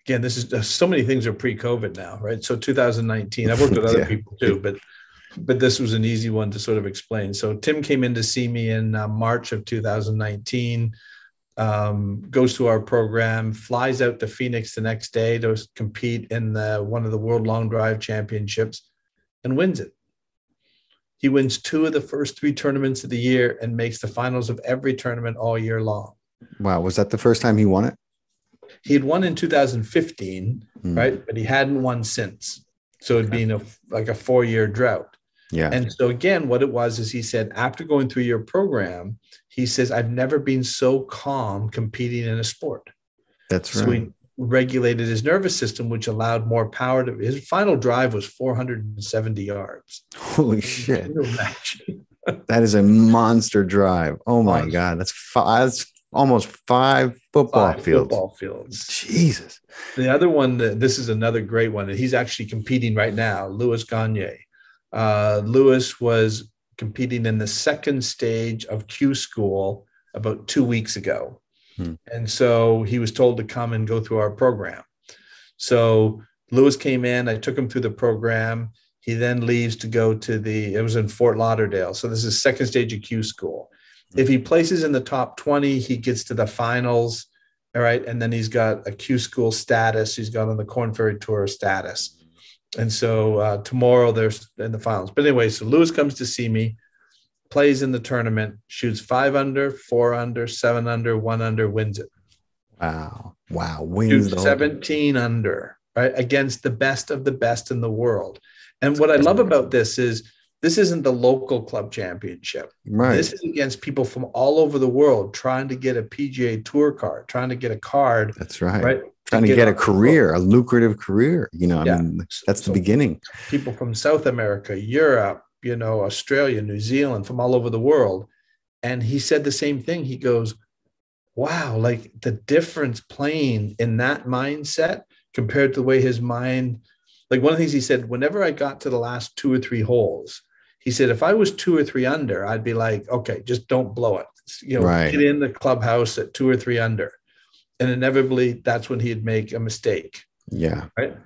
Again, this is so many things are pre-COVID now, right? So 2019, I've worked with other people too, but this was an easy one to sort of explain. So Tim came in to see me in March of 2019, goes to our program, flies out to Phoenix the next day to compete in one of the World Long Drive Championships and wins it. He wins 2 of the first 3 tournaments of the year and makes the finals of every tournament all year long. Wow. Was that the first time he won it? He had won in 2015, right? But he hadn't won since. So it'd been like a 4-year drought. Yeah. And so again, what it was is he said, after going through your program, he says, I've never been so calm competing in a sport. That's right. So he regulated his nervous system, which allowed more power to his final drive was 470 yards. Holy shit. Can you imagine? That is a monster drive. Oh my God. That's almost 5 football fields. Jesus. The other one, this is another great one. And he's actually competing right now, Louis Gagne. Louis was competing in the 2nd stage of Q School about 2 weeks ago. And so he was told to come and go through our program. So Louis came in, I took him through the program. He then leaves to go to it was in Fort Lauderdale. So this is 2nd stage of Q School. If he places in the top 20, he gets to the finals. All right. And then he's got a Q School status. He's got on the Corn Ferry Tour status. And so tomorrow there's in the finals. But anyway, so Louis comes to see me, plays in the tournament, shoots 5 under, 4 under, 7 under, 1 under, wins it. Wow. Wins 17 under, right? Against the best of the best in the world. And what I love about this is, this isn't the local club championship. Right. This is against people from all over the world trying to get a PGA Tour card, trying to get a card. That's right. Trying to get a career, a lucrative career. I mean, that's the beginning. People from South America, Europe, Australia, New Zealand, from all over the world. And he said the same thing. He goes, wow, like the difference playing in that mindset compared to the way his mind, like one of the things he said, whenever I got to the last 2 or 3 holes, he said, if I was 2 or 3 under, I'd be like, okay, just don't blow it. Get in the clubhouse at 2 or 3 under. And inevitably, that's when he'd make a mistake. Yeah. Right.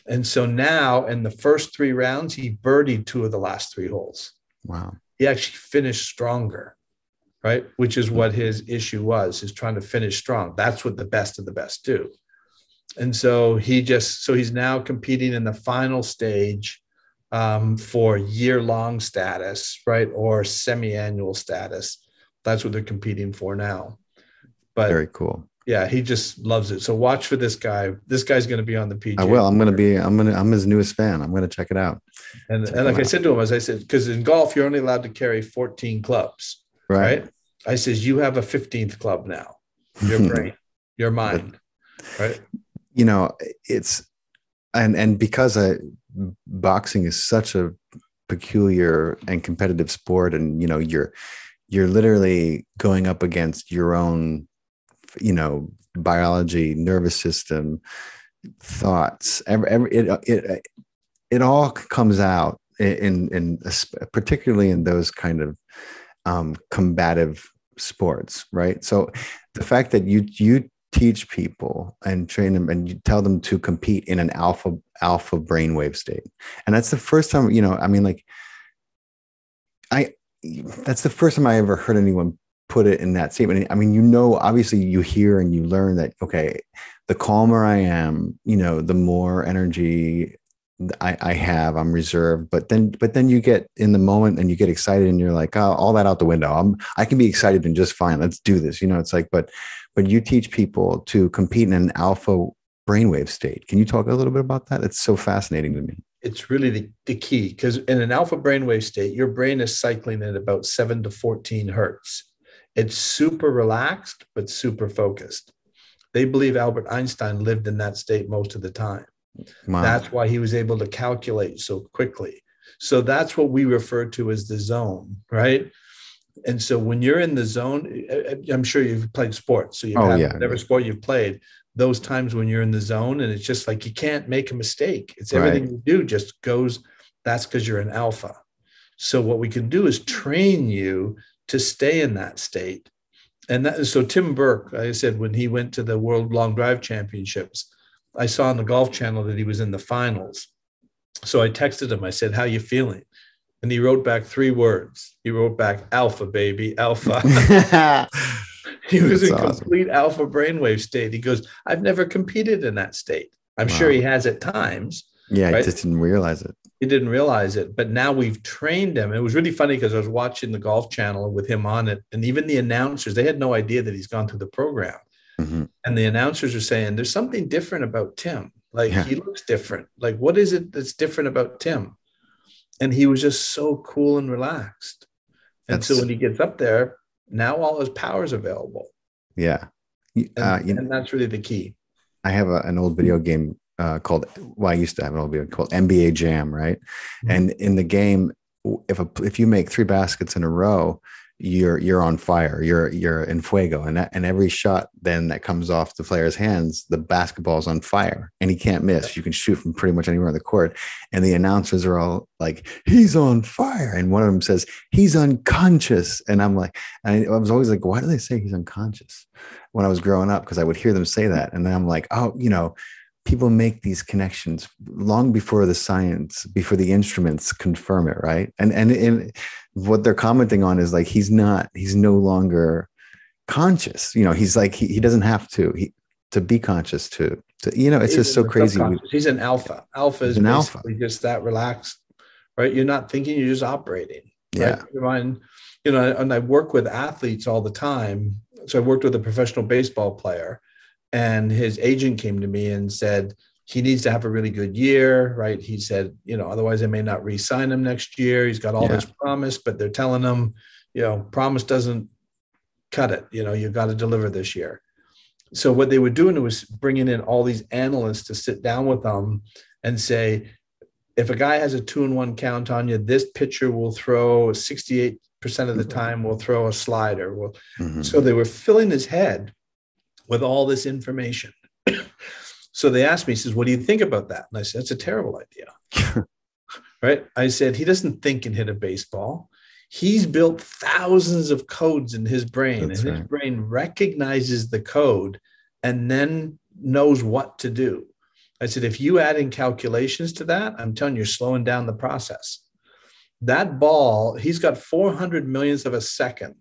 And so now in the first 3 rounds, he birdied 2 of the last 3 holes. Wow. He actually finished stronger. right? Which is what his issue was, is trying to finish strong. That's what the best of the best do. And so he's now competing in the final stage for year-long status, right? Or semi-annual status. That's what they're competing for now. But very cool. Yeah, he just loves it. So watch for this guy. This guy's going to be on the PGA. I will. I'm his newest fan. I'm going to check it out. And like I said to him, as I said, because in golf, you're only allowed to carry 14 clubs, right? I says, you have a 15th club now. Your brain, your mind, right? You know, it's, and because boxing is such a peculiar and competitive sport, and, you know, you're literally going up against your own, you know, biology, nervous system, thoughts. It all comes out in particularly in those kind of combative sports, right? So the fact that you teach people and train them and you tell them to compete in an alpha brainwave state, and that's the first time, you know, I mean, like that's the first time I ever heard anyone put it in that statement. I mean, you know, obviously you hear and you learn that, okay, the calmer I am, you know, the more energy I have, I'm reserved, but then you get in the moment and you get excited and you're like, oh, all that out the window. I can be excited and just fine. Let's do this. You know, it's like, but you teach people to compete in an alpha brainwave state. Can you talk a little bit about that? It's so fascinating to me. It's really the key, because in an alpha brainwave state, your brain is cycling at about 7 to 14 hertz. It's super relaxed, but super focused. They believe Albert Einstein lived in that state most of the time. Wow. That's why he was able to calculate so quickly. So that's what we refer to as the zone, right? And so when you're in the zone, I'm sure you've played sports. So you've had whatever sport you've played, those times when you're in the zone and it's just like you can't make a mistake. It's everything you do just goes, that's because you're an alpha. So what we can do is train you to stay in that state. And so Tim Burke, like I said, when he went to the World Long Drive Championships, I saw on the Golf Channel that he was in the finals. So I texted him. I said, how you feeling? And he wrote back 3 words. He wrote back, alpha, baby, alpha. He was in complete alpha brainwave state. He goes, I've never competed in that state. I'm sure he has at times. Yeah, I just didn't realize it. He didn't realize it. But now we've trained him. It was really funny because I was watching the Golf Channel with him on it. And even the announcers, they had no idea that he's gone through the program. Mm-hmm. And the announcers are saying, there's something different about Tim. Like, he looks different. Like, what is it that's different about Tim? And he was just so cool and relaxed. And so when he gets up there, now all his power is available. Yeah. And that's really the key. I have an old video game called, I used to have an old video called NBA Jam, right? Mm-hmm. And in the game, if you make 3 baskets in a row, you're on fire, you're in fuego, and every shot then that comes off the player's hands, the basketball's on fire and he can't miss. You can shoot from pretty much anywhere on the court, and the announcers are all like, he's on fire, and one of them says he's unconscious, and I'm like, and I was always like, why do they say he's unconscious when I was growing up? Because I would hear them say that, and then I'm like, oh, you know, people make these connections long before the science, before the instruments confirm it, right? And what they're commenting on is like, he's no longer conscious. You know, he's like, he doesn't have to be conscious to, you know, it's just so crazy. He's an alpha. Alpha is basically just that relaxed, right? You're not thinking, you're just operating. Right? Yeah. Your mind, you know, and I work with athletes all the time. So I worked with a professional baseball player, and his agent came to me and said, he needs to have a really good year, right? He said, you know, otherwise I may not re-sign him next year. He's got all this promise, but they're telling him, you know, promise doesn't cut it. You know, you've got to deliver this year. So what they were doing was bringing in all these analysts to sit down with them and say, if a guy has a 2-1 count on you, this pitcher will throw 68% of the time, will throw a slider. So they were filling his head with all this information. So they asked me, he says, what do you think about that? And I said, that's a terrible idea. Right? I said, he doesn't think and hit a baseball. He's built thousands of codes in his brain, and his brain recognizes the code and then knows what to do. I said, if you add in calculations to that, I'm telling you, you're slowing down the process. That ball, he's got 400 millionths of a second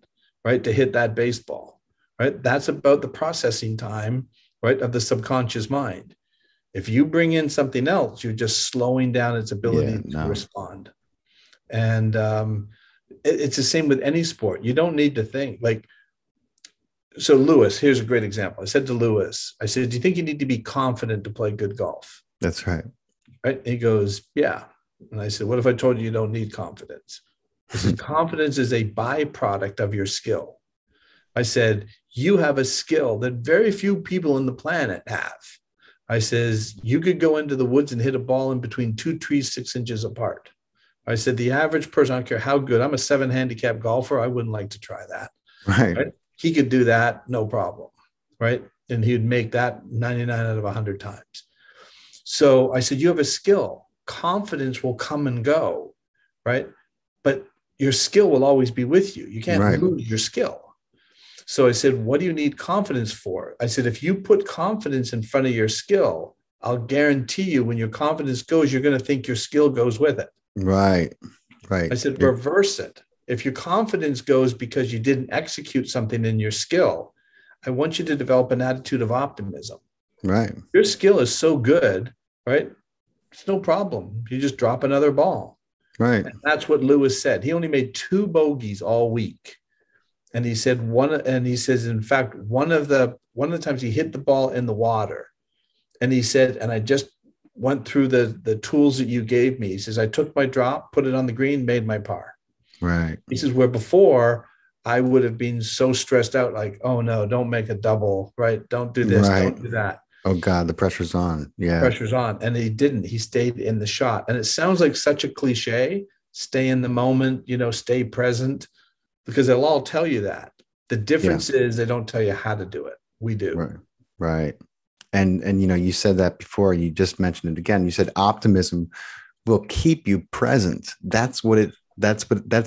right, to hit that baseball, right? That's about the processing time, right, of the subconscious mind. If you bring in something else, you're just slowing down its Yeah, ability to no. respond. And it's the same with any sport. You don't need to think like, so Lewis, here's a great example. I said to Lewis, I said, do you think you need to be confident to play good golf? That's right. Right. And he goes, yeah. And I said, what if I told you you don't need confidence? I said, confidence is a byproduct of your skill. I said, you have a skill that very few people on the planet have. I says, you could go into the woods and hit a ball in between two trees 6 inches apart. I said, the average person, I don't care how good, I'm a 7 handicap golfer. I wouldn't like to try that. Right. Right. He could do that, no problem. Right. And he'd make that 99 out of 100 times. So I said, you have a skill. Confidence will come and go. Right. But your skill will always be with you. You can't Right. lose your skill. So I said, what do you need confidence for? I said, if you put confidence in front of your skill, I'll guarantee you when your confidence goes, you're going to think your skill goes with it. Right. Right. I said, reverse it. If your confidence goes because you didn't execute something in your skill, I want you to develop an attitude of optimism. Right. Your skill is so good, right? It's no problem. You just drop another ball. Right. And that's what Lewis said. He only made 2 bogeys all week. And he said he says, in fact, one of the times he hit the ball in the water. And he said, and I just went through the tools that you gave me. He says, I took my drop, put it on the green, made my par. Right. He says, where before I would have been so stressed out, like, oh no, don't make a double, right? Don't do this, Right. don't do that. Oh God, the pressure's on. Yeah. Pressure's on. And he didn't. He stayed in the shot. And it sounds like such a cliche, stay in the moment, stay present, because they'll all tell you that. The difference is they don't tell you how to do it. We do. Right. Right. And you said that before, you just mentioned it again. You said optimism will keep you present. That's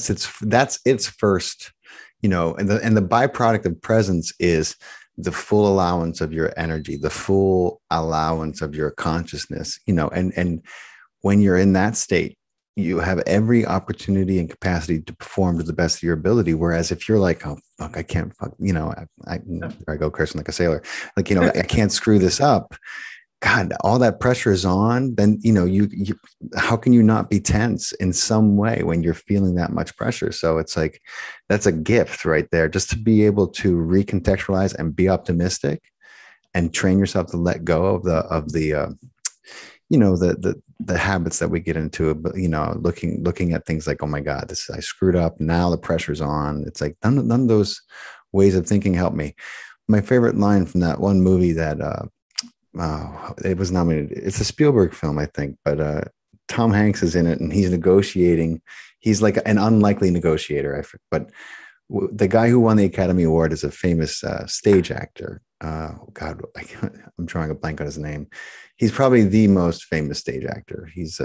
its first, and the byproduct of presence is the full allowance of your energy, the full allowance of your consciousness, and when you're in that state, you have every opportunity and capacity to perform to the best of your ability. Whereas if you're like, oh, fuck, I can't, fuck, I go cursing like a sailor, like, I can't screw this up. God, all that pressure is on, then, you how can you not be tense in some way when you're feeling that much pressure? So it's like, that's a gift right there, just to be able to recontextualize and be optimistic and train yourself to let go of the habits that we get into, but looking at things like, oh my God, I screwed up. Now the pressure's on. It's like none of those ways of thinking help me. My favorite line from that one movie that it was nominated. It's a Spielberg film, I think, but Tom Hanks is in it and he's negotiating. He's like an unlikely negotiator. But the guy who won the Academy Award is a famous stage actor. God, I'm drawing a blank on his name. He's probably the most famous stage actor. He's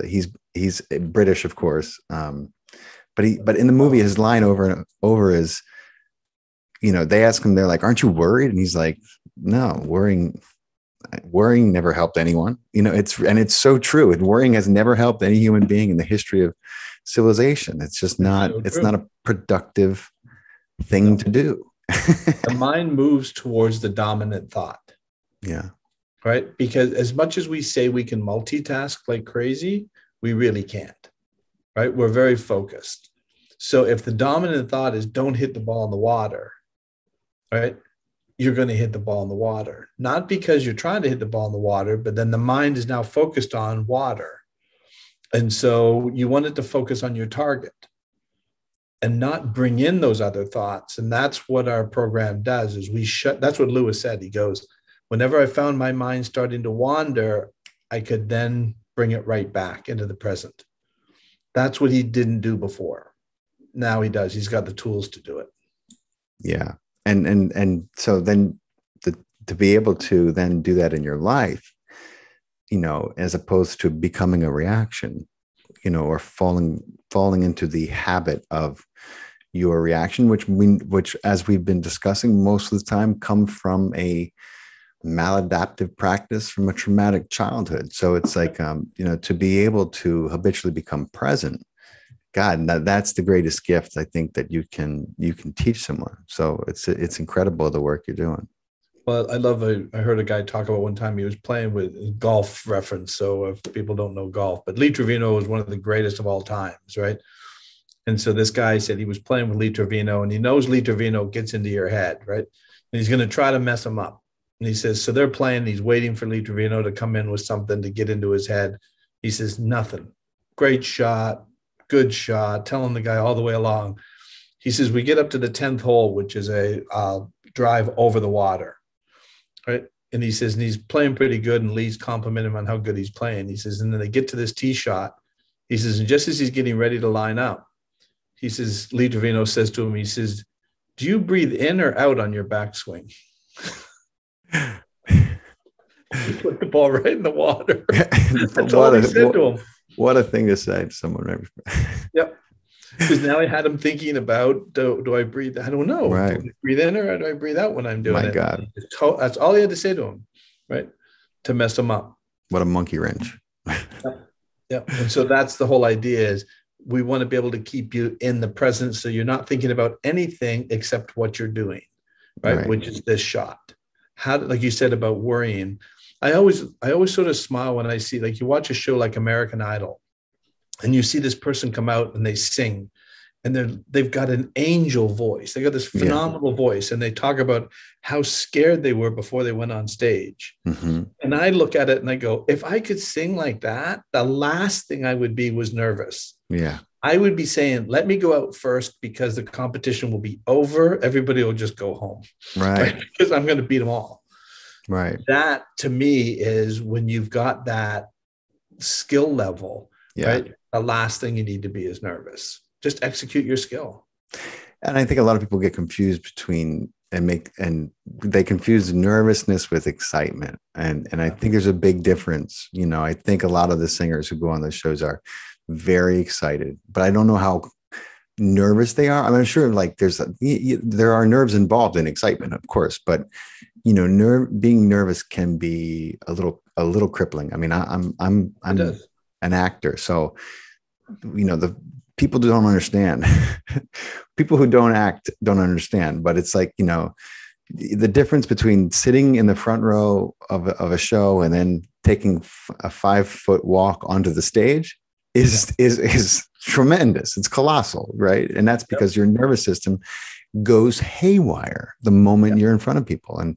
British, of course. But in the movie, his line over and over is, they ask him, they're like, "Aren't you worried?" And he's like, "No, worrying never helped anyone." It's so true. And worrying has never helped any human being in the history of civilization. It's just not. It's not a productive thing to do. The mind moves towards the dominant thought. Yeah. Right. Because as much as we say we can multitask like crazy, we really can't. Right. We're very focused. So if the dominant thought is don't hit the ball in the water, right, you're going to hit the ball in the water, not because you're trying to hit the ball in the water, but then the mind is now focused on water. And so you want it to focus on your target and not bring in those other thoughts. And that's what our program does is that's what Lewis said. He goes, whenever I found my mind starting to wander, I could then bring it right back into the present. That's what he didn't do before. Now he does. He's got the tools to do it. Yeah. And so then to be able to then do that in your life, as opposed to becoming a reaction, or falling into the habit of your reaction, which as we've been discussing most of the time come from a maladaptive practice from a traumatic childhood. So it's like, to be able to habitually become present God, that's the greatest gift I think that you can teach someone. So it's incredible the work you're doing. Well, I heard a guy talk about one time he was playing with golf reference. So if people don't know golf, but Lee Trevino was one of the greatest of all times, right? And so this guy said he was playing with Lee Trevino, and he knows Lee Trevino gets into your head, right? And he's going to try to mess him up. And he says, so they're playing, he's waiting for Lee Trevino to come in with something to get into his head. He says, nothing. Great shot, good shot, telling the guy all the way along. He says, we get up to the 10th hole, which is a drive over the water. Right. And he says, and he's playing pretty good. And Lee's complimenting him on how good he's playing. He says, and then they get to this tee shot. He says, and just as he's getting ready to line up, he says, Lee Trevino says to him, he says, do you breathe in or out on your backswing? He put the ball right in the water. That's all he said to him. What a thing to say to someone. Yep. Because now I had him thinking about, do I breathe? I don't know. Right. Do I breathe in or do I breathe out when I'm doing it? My God. That's all he had to say to him, right? To mess him up. What a monkey wrench. Yep. And so that's the whole idea is we want to be able to keep you in the present so you're not thinking about anything except what you're doing, right? Which is this shot. How, like you said about worrying, I always sort of smile when I see, like you watch a show like American Idol, and you see this person come out and they sing and they've got an angel voice. They got this phenomenal voice, and they talk about how scared they were before they went on stage. Mm-hmm. And I look at it and I go, if I could sing like that, the last thing I would be was nervous. Yeah. I would be saying, let me go out first because the competition will be over. Everybody will just go home. Right. Because I'm going to beat them all. Right. That to me is when you've got that skill level, right? The last thing you need to be is nervous. Just execute your skill. And I think a lot of people get confused between and they confuse nervousness with excitement. And I think there's a big difference. You know, I think a lot of the singers who go on those shows are very excited, but I don't know how nervous they are. I'm sure like there are nerves involved in excitement, of course, but you know, being nervous can be a little crippling. I mean, I'm an actor, so you know, the people don't understand. People who don't act don't understand, but it's like, you know, the difference between sitting in the front row of a show and then taking a 5-foot walk onto the stage is tremendous. It's colossal, right? And that's because your nervous system goes haywire the moment you're in front of people. And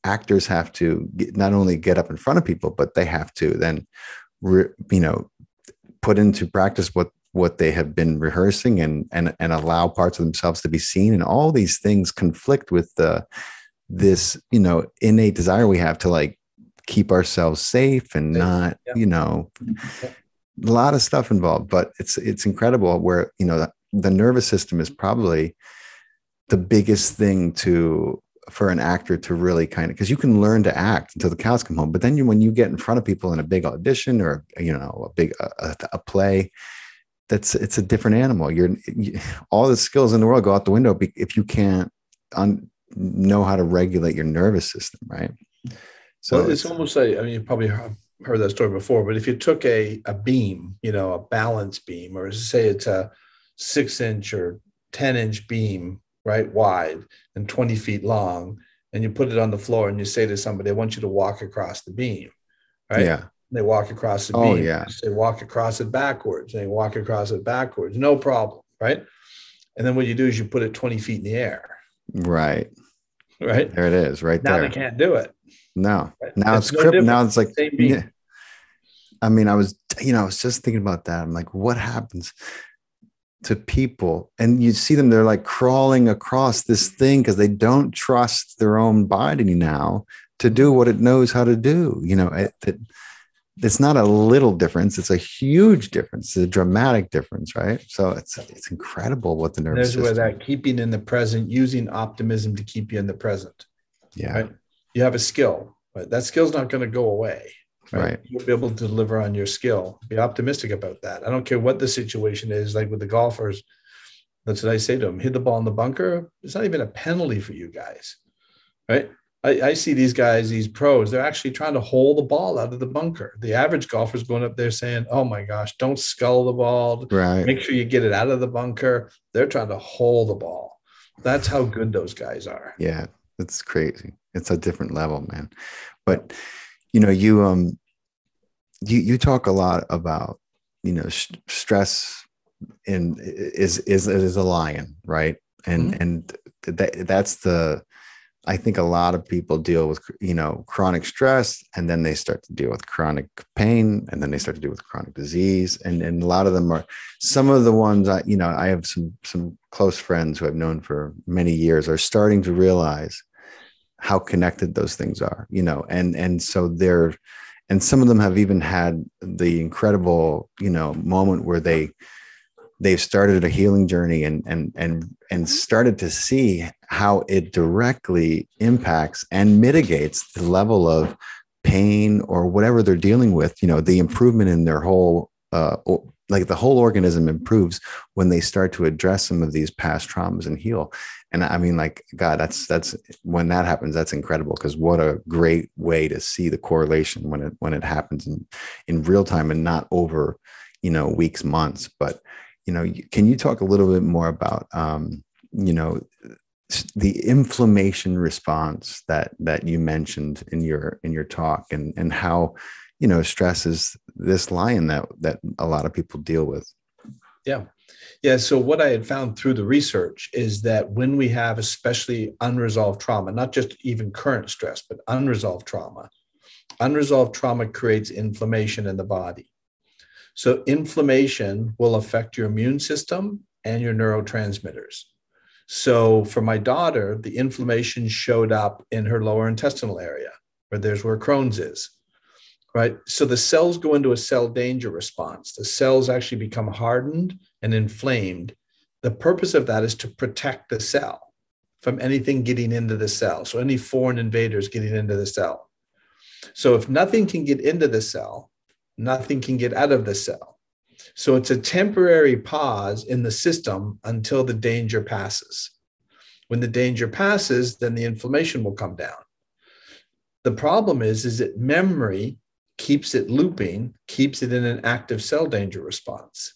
actors have to not only get up in front of people, but they have to then, put into practice what they have been rehearsing and allow parts of themselves to be seen. And all these things conflict with this, you know, innate desire we have to like keep ourselves safe and not, you know, a lot of stuff involved, but it's incredible where, you know, the nervous system is probably the biggest thing for an actor to really kind of, because you can learn to act until the cows come home, but then when you get in front of people in a big audition or, you know, a play, it's a different animal. All the skills in the world go out the window if you can't know how to regulate your nervous system, right? So it's almost like, I mean, you probably heard that story before, but if you took a beam, you know, a balance beam, or say it's a 6-inch or 10-inch beam, right, wide and 20 feet long, and you put it on the floor and you say to somebody, I want you to walk across the beam, right? Yeah. They walk across the beam. Oh, yeah. They walk across it backwards. They walk across it backwards. No problem, right? And then what you do is you put it 20 feet in the air. Right. Right. There it is, right now there. Now they can't do it. No. Right? Now it's crippled. Now it's like, yeah. I mean, I was just thinking about that. I'm like, what happens to people? And you see them, they're like crawling across this thing because they don't trust their own body now to do what it knows how to do. You know, it's not a little difference. It's a huge difference. It's a dramatic difference, right? So it's incredible what the nervous system. There's where that keeping in the present, using optimism to keep you in the present. Yeah. Right? You have a skill, but that skill's not going to go away. Right. You'll be able to deliver on your skill. Be optimistic about that. I don't care what the situation is. Like with the golfers, that's what I say to them. Hit the ball in the bunker. It's not even a penalty for you guys, right? I see these guys, these pros, they're actually trying to hold the ball out of the bunker. The average golfer is going up there saying, oh my gosh, don't scull the ball. Right. Make sure you get it out of the bunker. They're trying to hold the ball. That's how good those guys are. Yeah, it's crazy. It's a different level, man. But Yep. you talk a lot about, stress is a lion, right? And Mhm. and that's I think a lot of people deal with, chronic stress, and then they start to deal with chronic pain, and then they start to deal with chronic disease. And a lot of them are, some of the ones I have some close friends who I've known for many years are starting to realize how connected those things are, and so and some of them have even had the incredible, moment where they've started a healing journey and started to see how it directly impacts and mitigates the level of pain or whatever they're dealing with. The improvement in their whole, like the whole organism improves when they start to address some of these past traumas and heal. And I mean, like, God, that's when that happens, that's incredible, because what a great way to see the correlation when it happens in real time and not over, weeks, months. But can you talk a little bit more about, the inflammation response that you mentioned in your talk, and how, stress is this lion that a lot of people deal with? Yeah. Yeah. So what I had found through the research is that when we have especially unresolved trauma, not just even current stress, but unresolved trauma creates inflammation in the body. So inflammation will affect your immune system and your neurotransmitters. So for my daughter, the inflammation showed up in her lower intestinal area, where Crohn's is, right? So the cells go into a cell danger response. The cells actually become hardened and inflamed. The purpose of that is to protect the cell from anything getting into the cell. So any foreign invaders getting into the cell. So if nothing can get into the cell, nothing can get out of the cell. So it's a temporary pause in the system until the danger passes. When the danger passes, then the inflammation will come down. The problem is that memory keeps it looping, keeps it in an active cell danger response.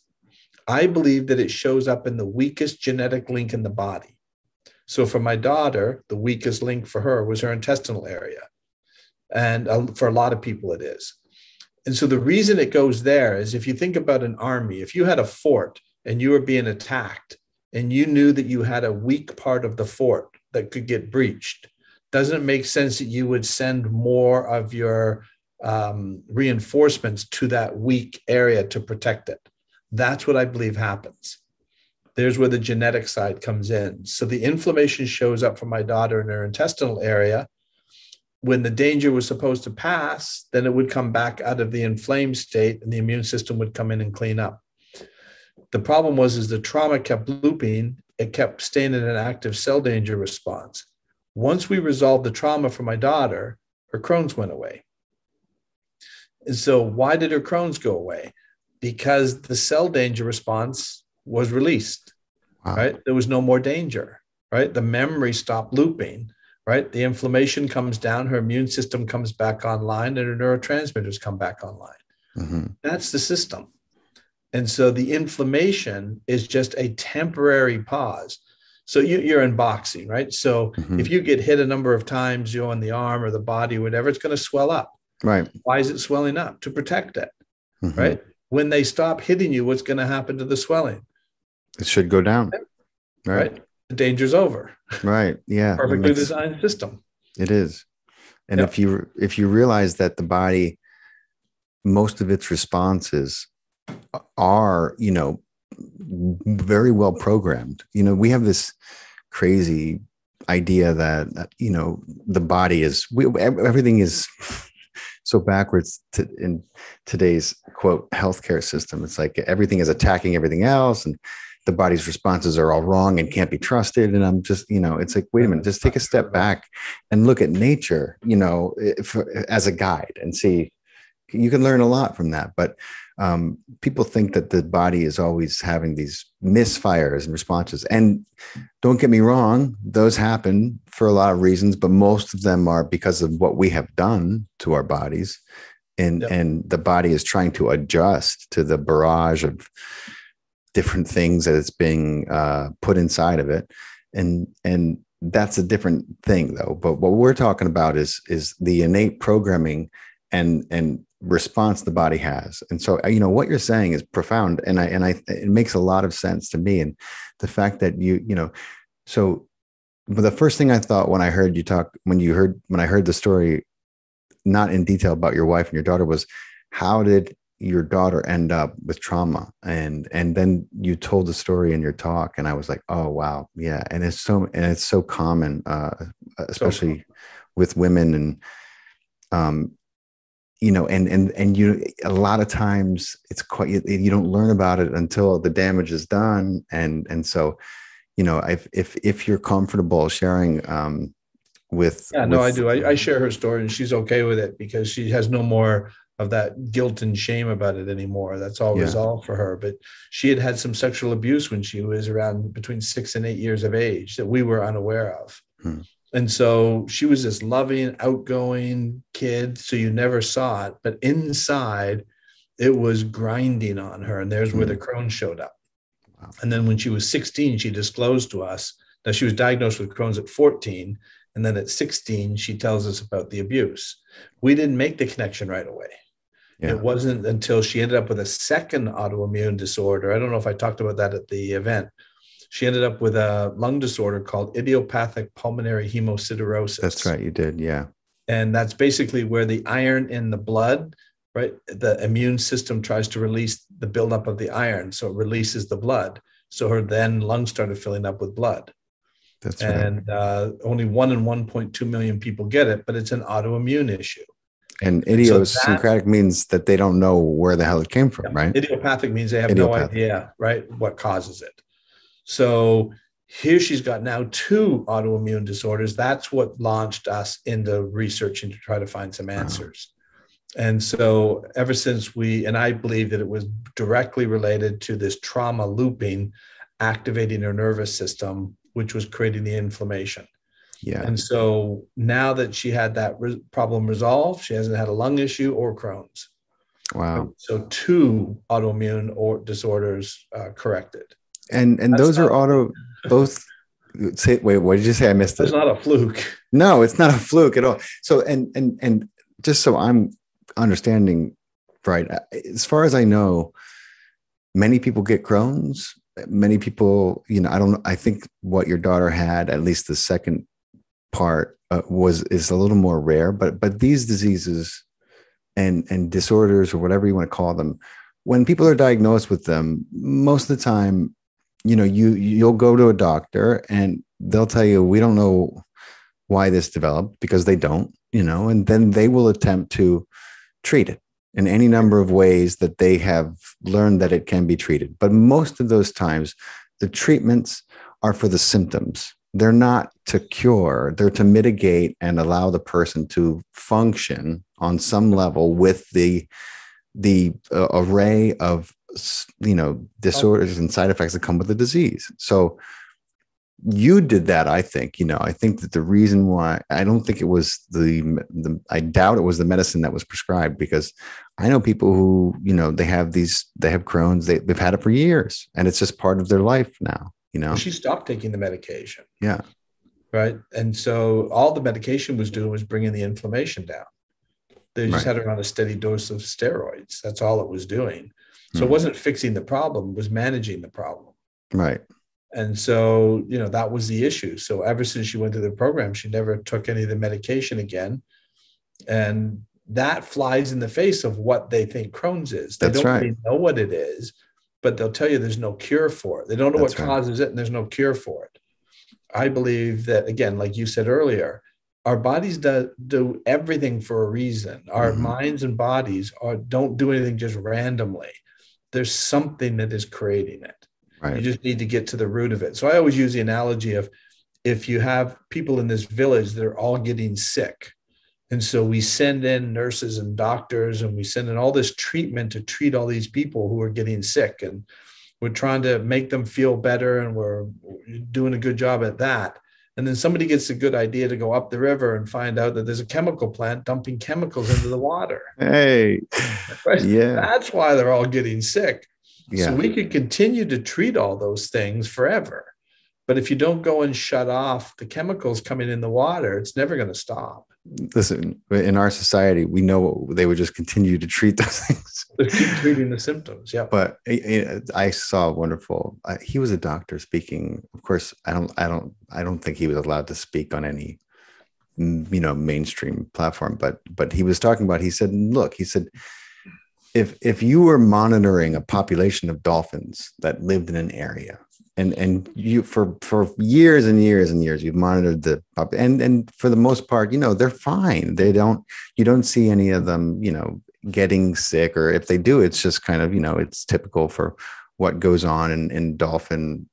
I believe that it shows up in the weakest genetic link in the body. So for my daughter, the weakest link for her was her intestinal area. And for a lot of people, it is. And so the reason it goes there is, if you think about an army, if you had a fort and you were being attacked and you knew that you had a weak part of the fort that could get breached, doesn't it make sense that you would send more of your reinforcements to that weak area to protect it? That's what I believe happens. There's where the genetic side comes in. So the inflammation shows up for my daughter in her intestinal area. When the danger was supposed to pass, then it would come back out of the inflamed state and the immune system would come in and clean up. The problem was the trauma kept looping. It kept staying in an active cell danger response. Once we resolved the trauma for my daughter, her Crohn's went away. And so why did her Crohn's go away? Because the cell danger response was released, Wow. right? There was no more danger, right? The memory stopped looping. Right? The inflammation comes down, her immune system comes back online, and her neurotransmitters come back online. Mm-hmm. That's the system. And so the inflammation is just a temporary pause. So you're in boxing, right? So Mm-hmm. if you get hit a number of times, on the arm or the body, whatever, it's going to swell up. Right. Why is it swelling up? To protect it, Mm-hmm. right? When they stop hitting you, what's going to happen to the swelling? It should go down. Right? The danger's over. Right. Yeah. Perfectly designed system. It is. And if you realize that the body, most of its responses are, very well programmed. We have this crazy idea that, the body is, everything is so backwards in today's quote healthcare system. It's like everything is attacking everything else, and the body's responses are all wrong and can't be trusted. And I'm just, it's like, wait a minute, just take a step back and look at nature, as a guide and see, you can learn a lot from that. But people think that the body is always having these misfires and responses. And don't get me wrong, those happen for a lot of reasons, but most of them are because of what we have done to our bodies. And the body is trying to adjust to the barrage of different things that it's being put inside of it. And that's a different thing though. But what we're talking about is the innate programming and response the body has. And so, what you're saying is profound. And it makes a lot of sense to me. And the fact that so the first thing I thought when I heard you talk, when I heard the story, not in detail about your wife and your daughter, was how did your daughter end up with trauma? And then you told the story in your talk, and I was like, oh wow, yeah. And it's so common, especially with women, and and you, a lot of times it's quite, you don't learn about it until the damage is done. And so, if you're comfortable sharing I do. I share her story, and she's okay with it because she has no more of that guilt and shame about it anymore. That's all resolved for her. But she had some sexual abuse when she was around between 6 and 8 years of age that we were unaware of. And so she was this loving, outgoing kid. So you never saw it, but inside it was grinding on her. And there's where the Crohn's showed up. Wow. And then when she was 16, she disclosed to us that she was diagnosed with Crohn's at 14. And then at 16, she tells us about the abuse. We didn't make the connection right away. Yeah. It wasn't until she ended up with a second autoimmune disorder. I don't know if I talked about that at the event. She ended up with a lung disorder called idiopathic pulmonary hemosiderosis. That's right. You did. Yeah. And that's basically where the iron in the blood, right? The immune system tries to release the buildup of the iron. So it releases the blood. So her then lungs started filling up with blood. That's right. And only 1 in 1.2 million people get it, but it's an autoimmune issue. And idiosyncratic means that they don't know where the hell it came from, right? Idiopathic means they have no idea, right, what causes it. So here she's got now 2 autoimmune disorders. That's what launched us into researching to try to find some answers. Wow. And so ever since I believe that it was directly related to this trauma looping, activating her nervous system, which was creating the inflammation. Yeah. And so now that she had that problem resolved, she hasn't had a lung issue or Crohn's. Wow. So 2 autoimmune or disorders corrected. And those are both. Wait, what did you say? I missed it. It's not a fluke. No, it's not a fluke at all. So, and just so I'm understanding, right? As far as I know, many people get Crohn's. Many people, I think what your daughter had, at least the second part, is a little more rare. But these diseases and disorders, or whatever you want to call them, when people are diagnosed with them, most of the time, you'll go to a doctor and they'll tell you, we don't know why this developed, because they don't, and then they will attempt to treat it in any number of ways that they have learned that it can be treated. But most of those times, the treatments are for the symptoms. They're not to cure, they're to mitigate and allow the person to function on some level with the array of disorders and side effects that come with the disease. So you did that. I think that the reason why, I don't think it was I doubt it was the medicine that was prescribed, because I know people who, they have Crohn's, they've had it for years, and it's just part of their life now, Well, she stopped taking the medication. Yeah. Right. And so all the medication was doing was bringing the inflammation down. They just had her on a steady dose of steroids. That's all it was doing. So it wasn't fixing the problem, it was managing the problem. Right. And so, that was the issue. So ever since she went through the program, she never took any of the medication again. And that flies in the face of what they think Crohn's is. They don't really know what it is, but they'll tell you there's no cure for it. They don't know what causes it, and there's no cure for it. I believe that, again, like you said earlier, our bodies do everything for a reason. Our minds and bodies don't do anything just randomly. There's something that is creating it. Right. You just need to get to the root of it. So I always use the analogy of, if you have people in this village that are all getting sick, And so we send in nurses and doctors, and we send in all this treatment to treat all these people who are getting sick. And we're trying to make them feel better, and we're doing a good job at that. And then somebody gets a good idea to go up the river and find out that there's a chemical plant dumping chemicals into the water. Hey, Right? yeah, That's why they're all getting sick. So yeah. we could continue to treat all those things forever. But if you don't go and shut off the chemicals coming in the water, it's never going to stop. Listen, in our society, we know they would just continue to treat those things. Just keep treating the symptoms. Yeah. But I saw a wonderful. He was a doctor speaking. Of course, I don't think he was allowed to speak on any, mainstream platform. But he was talking about. He said, "Look," he said, if you were monitoring a population of dolphins that lived in an area, and you for years and years and years you've monitored the and for the most part, they're fine. You don't see any of them, getting sick, or if they do, it's just kind of, it's typical for what goes on in dolphin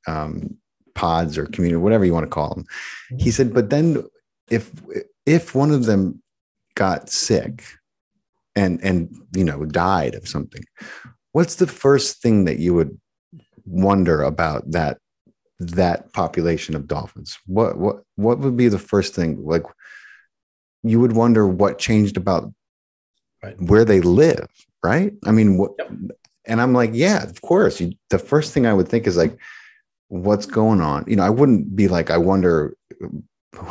pods or community, whatever you want to call them. He said, but then if one of them got sick and died of something, what's the first thing that you would wonder about that population of dolphins? What would be the first thing? Like, you would wonder what changed about where they live, right? I mean, Yep. And I'm like, yeah, of course. The first thing I would think is like, what's going on? I wouldn't be like, I wonder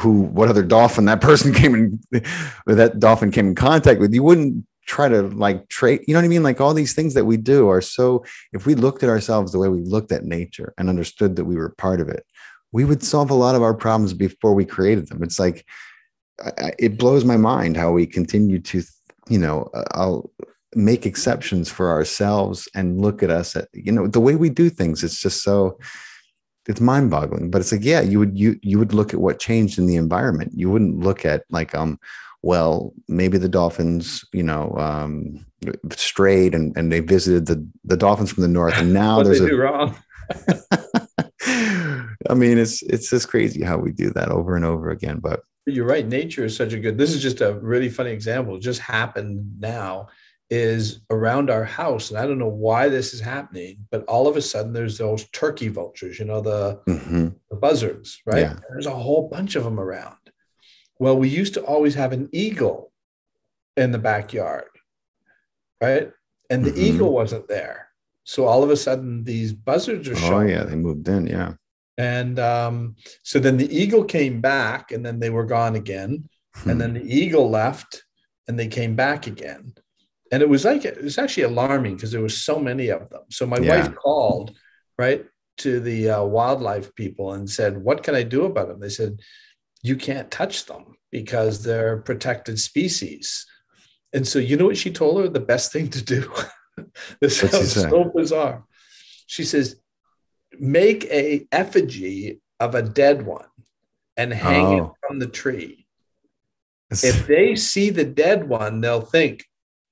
what other dolphin that person that dolphin came in contact with. You wouldn't try to like trade, you know what I mean? Like, all these things that we do are so, if we looked at ourselves the way we looked at nature and understood that we were part of it, we would solve a lot of our problems before we created them. It's like, it blows my mind how we continue to, I'll make exceptions for ourselves and look at us at, the way we do things. It's just so, it's mind boggling. But it's like, yeah, you would look at what changed in the environment. You wouldn't look at like, well, maybe the dolphins, strayed and they visited the dolphins from the north, and now there's do wrong. I mean, it's just crazy how we do that over and over again. But you're right. Nature is such a good, this is just a really funny example. It just happened now, is around our house. And I don't know why this is happening, but all of a sudden there's those turkey vultures, the buzzards, right? Yeah. There's a whole bunch of them around. Well, we used to always have an eagle in the backyard, right? And the eagle wasn't there. So all of a sudden these buzzards are showing. Oh yeah, they moved in, yeah. And so then the eagle came back, and then they were gone again. And then the eagle left, and they came back again. And it was actually alarming because there was so many of them. So my wife called, right, to the wildlife people and said, what can I do about them? They said, you can't touch them because they're protected species. And so you know what she told her the best thing to do? This sounds so bizarre. She says, make a effigy of a dead one and hang it from the tree. If they see the dead one, they'll think,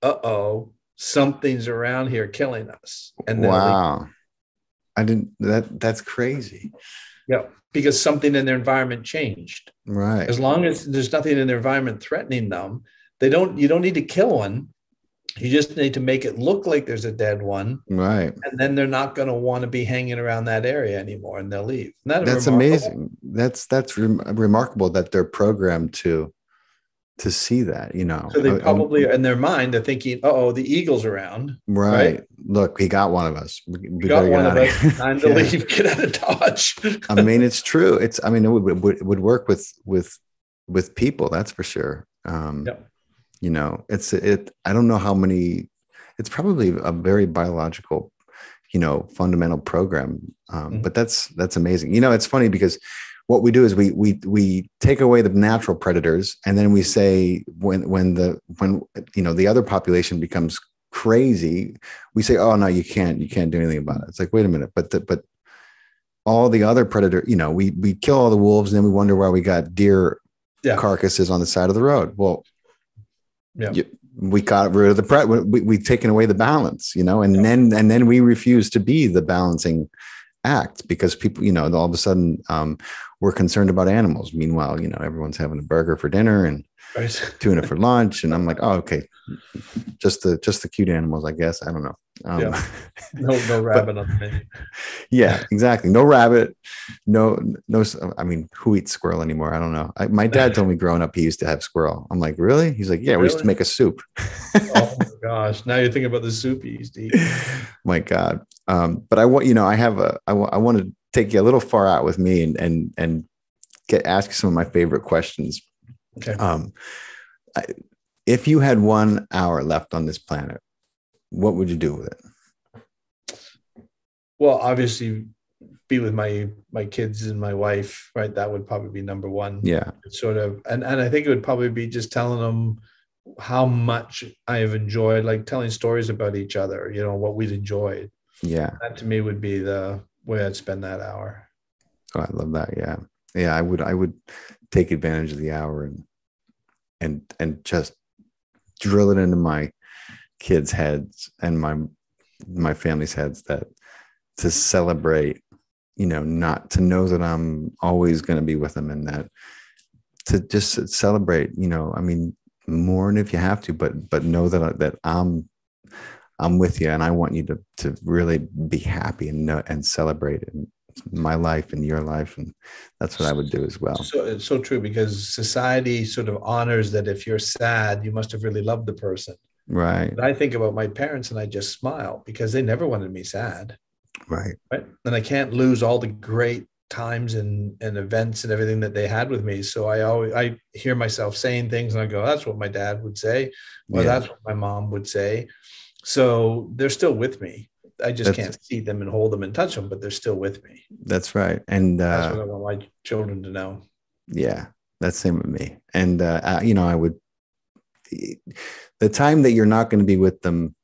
uh-oh, something's around here killing us. And wow. That's crazy. Yeah, because something in their environment changed. Right. As long as there's nothing in their environment threatening them, you don't need to kill one. You just need to make it look like there's a dead one. Right. And then they're not going to want to be hanging around that area anymore, and they'll leave. That's amazing. That's remarkable that they're programmed to see that, So they probably, in their mind, they're thinking, uh-oh, the eagle's around. Right. Look, he got one of us. We got one of us. Time to leave. Get out of Dodge. I mean, it's true. It would work with people. That's for sure. I don't know how many, it's probably a very biological, fundamental program. But that's amazing. It's funny because what we do is we take away the natural predators, and then we say when the other population becomes crazy, we say, oh no, you can't do anything about it. It's like, wait a minute, but all the other predator, we kill all the wolves, and then we wonder why we got deer carcasses on the side of the road. Well, we got rid of the we've taken away the balance, and then we refuse to be the balancing act because people, all of a sudden we're concerned about animals. Meanwhile, everyone's having a burger for dinner and Right. tuna for lunch. And I'm like, oh, okay. Just the cute animals, I guess. I don't know. Yeah. No But rabbit on the menu. yeah, exactly. No rabbit. No. I mean, who eats squirrel anymore? I don't know. My dad told me growing up, he used to have squirrel. I'm like, really? He's like, yeah, we used to Really? make a soup. Oh my gosh. Now you're thinking about the soup you used to eat. My God. But I want, I want to take you a little far out with me and ask you some of my favorite questions. Okay. If you had 1 hour left on this planet, what would you do with it? Well, obviously be with my kids and my wife, right? That would probably be number one. Yeah. Sort of. And I think it would probably be just telling them how much I have enjoyed, like telling stories about each other, what we'd enjoyed. Yeah. That to me would be the way I'd spend that hour. Oh, I love that. Yeah. Yeah. I would take advantage of the hour and just drill it into my kids' heads and my family's heads that to celebrate, not to know that I'm always going to be with them, and that to just celebrate, I mean, mourn if you have to, but know that I'm with you, and I want you to really be happy and celebrate in my life and your life. And that's what I would do as well. So it's so true, because society sort of honors that if you're sad, you must have really loved the person. Right. But I think about my parents and I just smile because they never wanted me sad. Right. And I can't lose all the great times and events and everything that they had with me. So I hear myself saying things and I go, that's what my dad would say, or that's what my mom would say. So they're still with me. I just can't see them and hold them and touch them, but they're still with me. That's right. And that's what I want my children to know. Yeah, that's same with me. And I would, the time that you're not going to be with them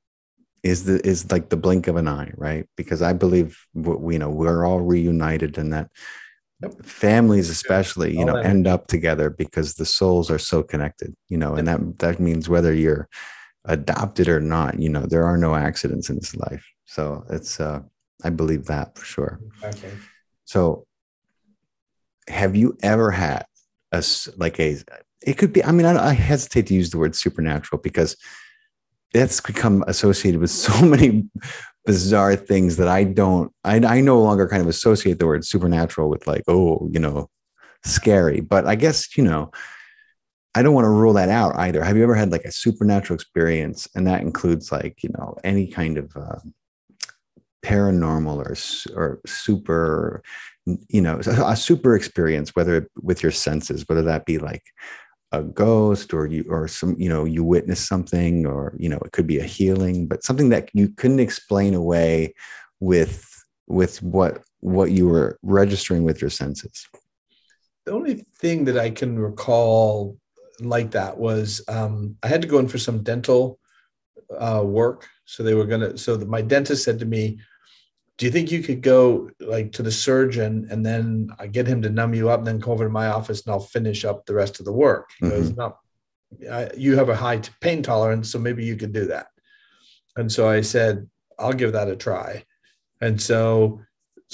is like the blink of an eye, right? Because I believe we're all reunited, and that families especially, end up together because the souls are so connected, and that means whether you're adopted or not, there are no accidents in this life. So it's, I believe that for sure. Okay. So have you ever had it could be, I mean, I hesitate to use the word supernatural because that's become associated with so many bizarre things that I no longer kind of associate the word supernatural with like, scary. But I guess, I don't want to rule that out either. Have you ever had like a supernatural experience? And that includes like, any kind of paranormal or super, a super experience, whether with your senses, whether that be like a ghost or you witness something, or, it could be a healing, but something that you couldn't explain away with what you were registering with your senses. The only thing that I can recall like that was I had to go in for some dental work. So my dentist said to me, do you think you could go like to the surgeon and then I get him to numb you up and then go over to my office and I'll finish up the rest of the work? He goes, no, you have a high pain tolerance, so maybe you could do that. And so I said, I'll give that a try. And so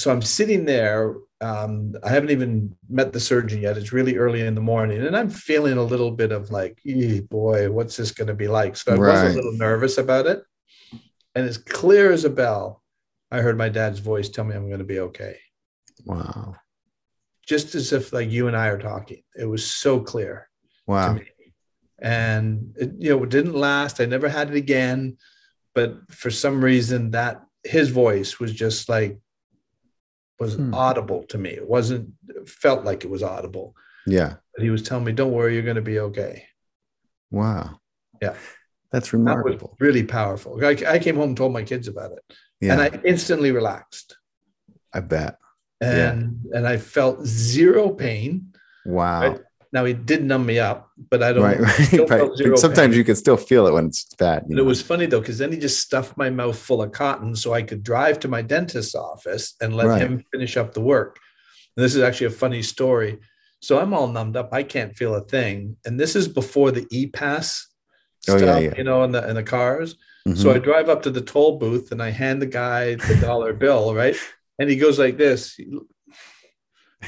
I'm sitting there. I haven't even met the surgeon yet. It's really early in the morning and I'm feeling a little bit of like, boy, what's this going to be like? So I was a little nervous about it. And as clear as a bell, I heard my dad's voice tell me I'm going to be okay. Wow. Just as if like you and I are talking. It was so clear to me. And it didn't last. I never had it again. But for some reason that his voice was just like, was audible to me. It felt like it was audible. Yeah. But he was telling me, don't worry, you're going to be okay. Wow. Yeah. That's remarkable. That was really powerful. I came home and told my kids about it. Yeah. And I instantly relaxed. I bet. And I felt zero pain. Wow. Right? Now he did numb me up, but I don't. Right. Sometimes you can still feel it when it's bad. And it was funny though, because then he just stuffed my mouth full of cotton so I could drive to my dentist's office and let him finish up the work. And this is actually a funny story. So I'm all numbed up. I can't feel a thing. And this is before the e-pass stuff, in the cars. Mm-hmm. So I drive up to the toll booth and I hand the guy the dollar bill, right? And he goes like this,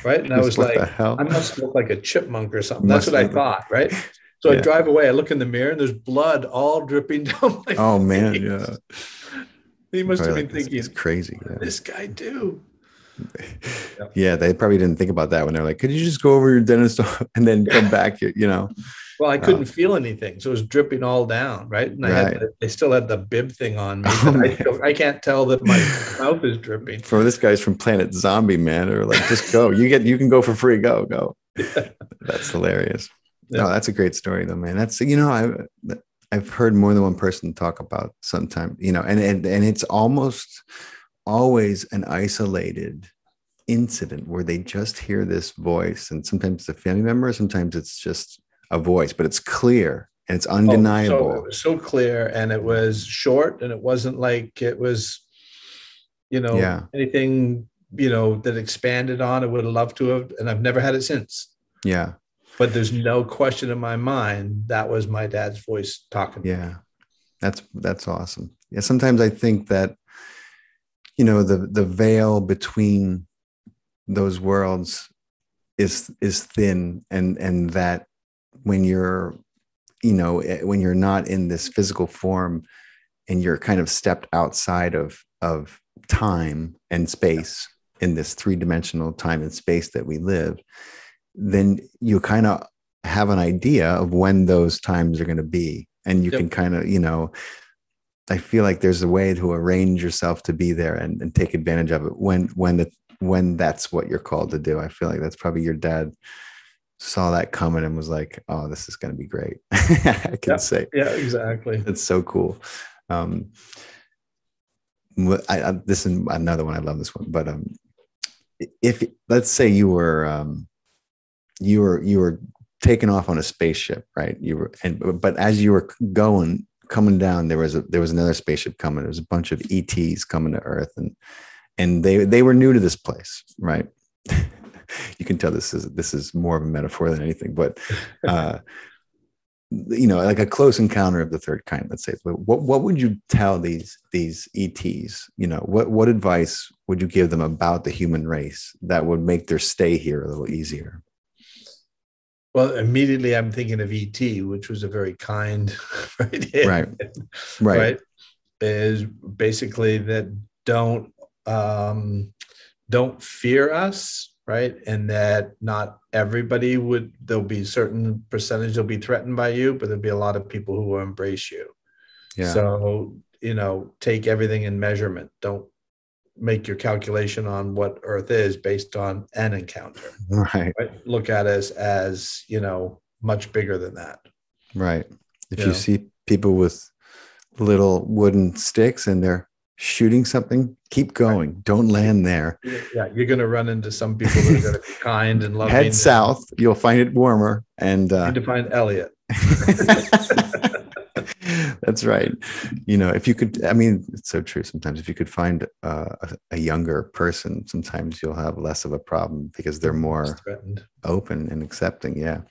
right? And I was What the like, hell? I must look like a chipmunk or something. That's Must what I look like, thought, right? So I yeah. drive away. I look in the mirror, and there's blood all dripping down my Oh man, face. yeah. He You're must probably have been like, this guy's thinking, crazy. "What did Yeah. this guy do?" Yep. Yeah, they probably didn't think about that when they're like, could you just go over your dentist and then come back? You know. Well, I Uh, couldn't feel anything, so it was dripping all down, right? And right. I still had the bib thing on me, Oh but man. I can't tell that my mouth is dripping. For this guy's from Planet Zombie, man. Or like, just go. You can go for free. Go. That's hilarious. No, Yeah. that's a great story though, man. That's, I've heard more than one person talk about sometime, and it's almost always an isolated incident where they just hear this voice, and sometimes it's a family member, sometimes it's just a voice, but it's clear and it's Oh, so it undeniable. was so clear, and it was short, and it wasn't like it was, Yeah. anything, that expanded on. I would have loved to have, and I've never had it since. Yeah. But there's no question in my mind that was my dad's voice talking to me. Yeah. That's awesome. Yeah. Sometimes I think that, the veil between those worlds is thin, and that when you're, when you're not in this physical form and you're kind of stepped outside of time and space, in this three-dimensional time and space that we live, then you kind of have an idea of when those times are going to be, and you Yep. can kind of, I feel like there's a way to arrange yourself to be there and take advantage of it when that's what you're called to do. I feel like that's probably your dad saw that coming and was like, oh, this is going to be great. I can say. Yeah, exactly. It's so cool. This is another one. I love this one. But if, let's say you were taken off on a spaceship, right? But as you were coming down, there was another spaceship coming. There was a bunch of ETs coming to Earth, and they were new to this place, right? You can tell this is more of a metaphor than anything, but like a close encounter of the third kind, let's say. What would you tell these ETs? What advice would you give them about the human race that would make their stay here a little easier? Well, immediately I'm thinking of ET, which was a very kind, Right. right? Is basically that don't fear us, right? And that not everybody there'll be a certain percentage that'll be threatened by you, but there'll be a lot of people who will embrace you. Yeah. So, take everything in measurement. Don't make your calculation on what Earth is based on an encounter. Right. Look at us as, much bigger than that. Right. If you see people with little wooden sticks and they're shooting something, keep going. Right. Don't land there. Yeah, you're going to run into some people that are going to be kind and loving. Head south. You'll find it warmer. And need to find Elliot. That's right. If you could, it's so true. Sometimes if you could find a younger person, sometimes you'll have less of a problem because they're more open and accepting. Yeah.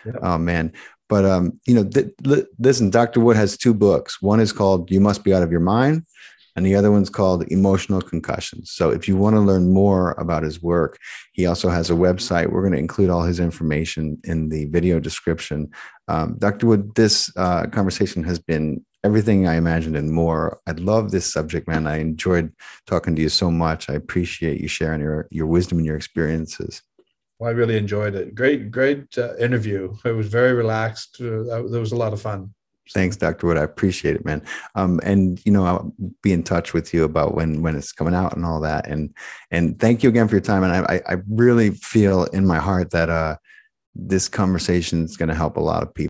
Yep. Oh man. But, listen, Dr. Wood has two books. One is called You Must Be Out of Your Mind, and the other one's called Emotional Concussions. So if you want to learn more about his work, he also has a website. We're going to include all his information in the video description. Dr. Wood, this conversation has been everything I imagined and more. I love this subject, man. I enjoyed talking to you so much. I appreciate you sharing your wisdom and your experiences. Well, I really enjoyed it. Great interview. It was very relaxed. There was a lot of fun. Thanks, Dr. Wood. I appreciate it, man. And I'll be in touch with you about when it's coming out and all that. And thank you again for your time. And I really feel in my heart that this conversation is going to help a lot of people.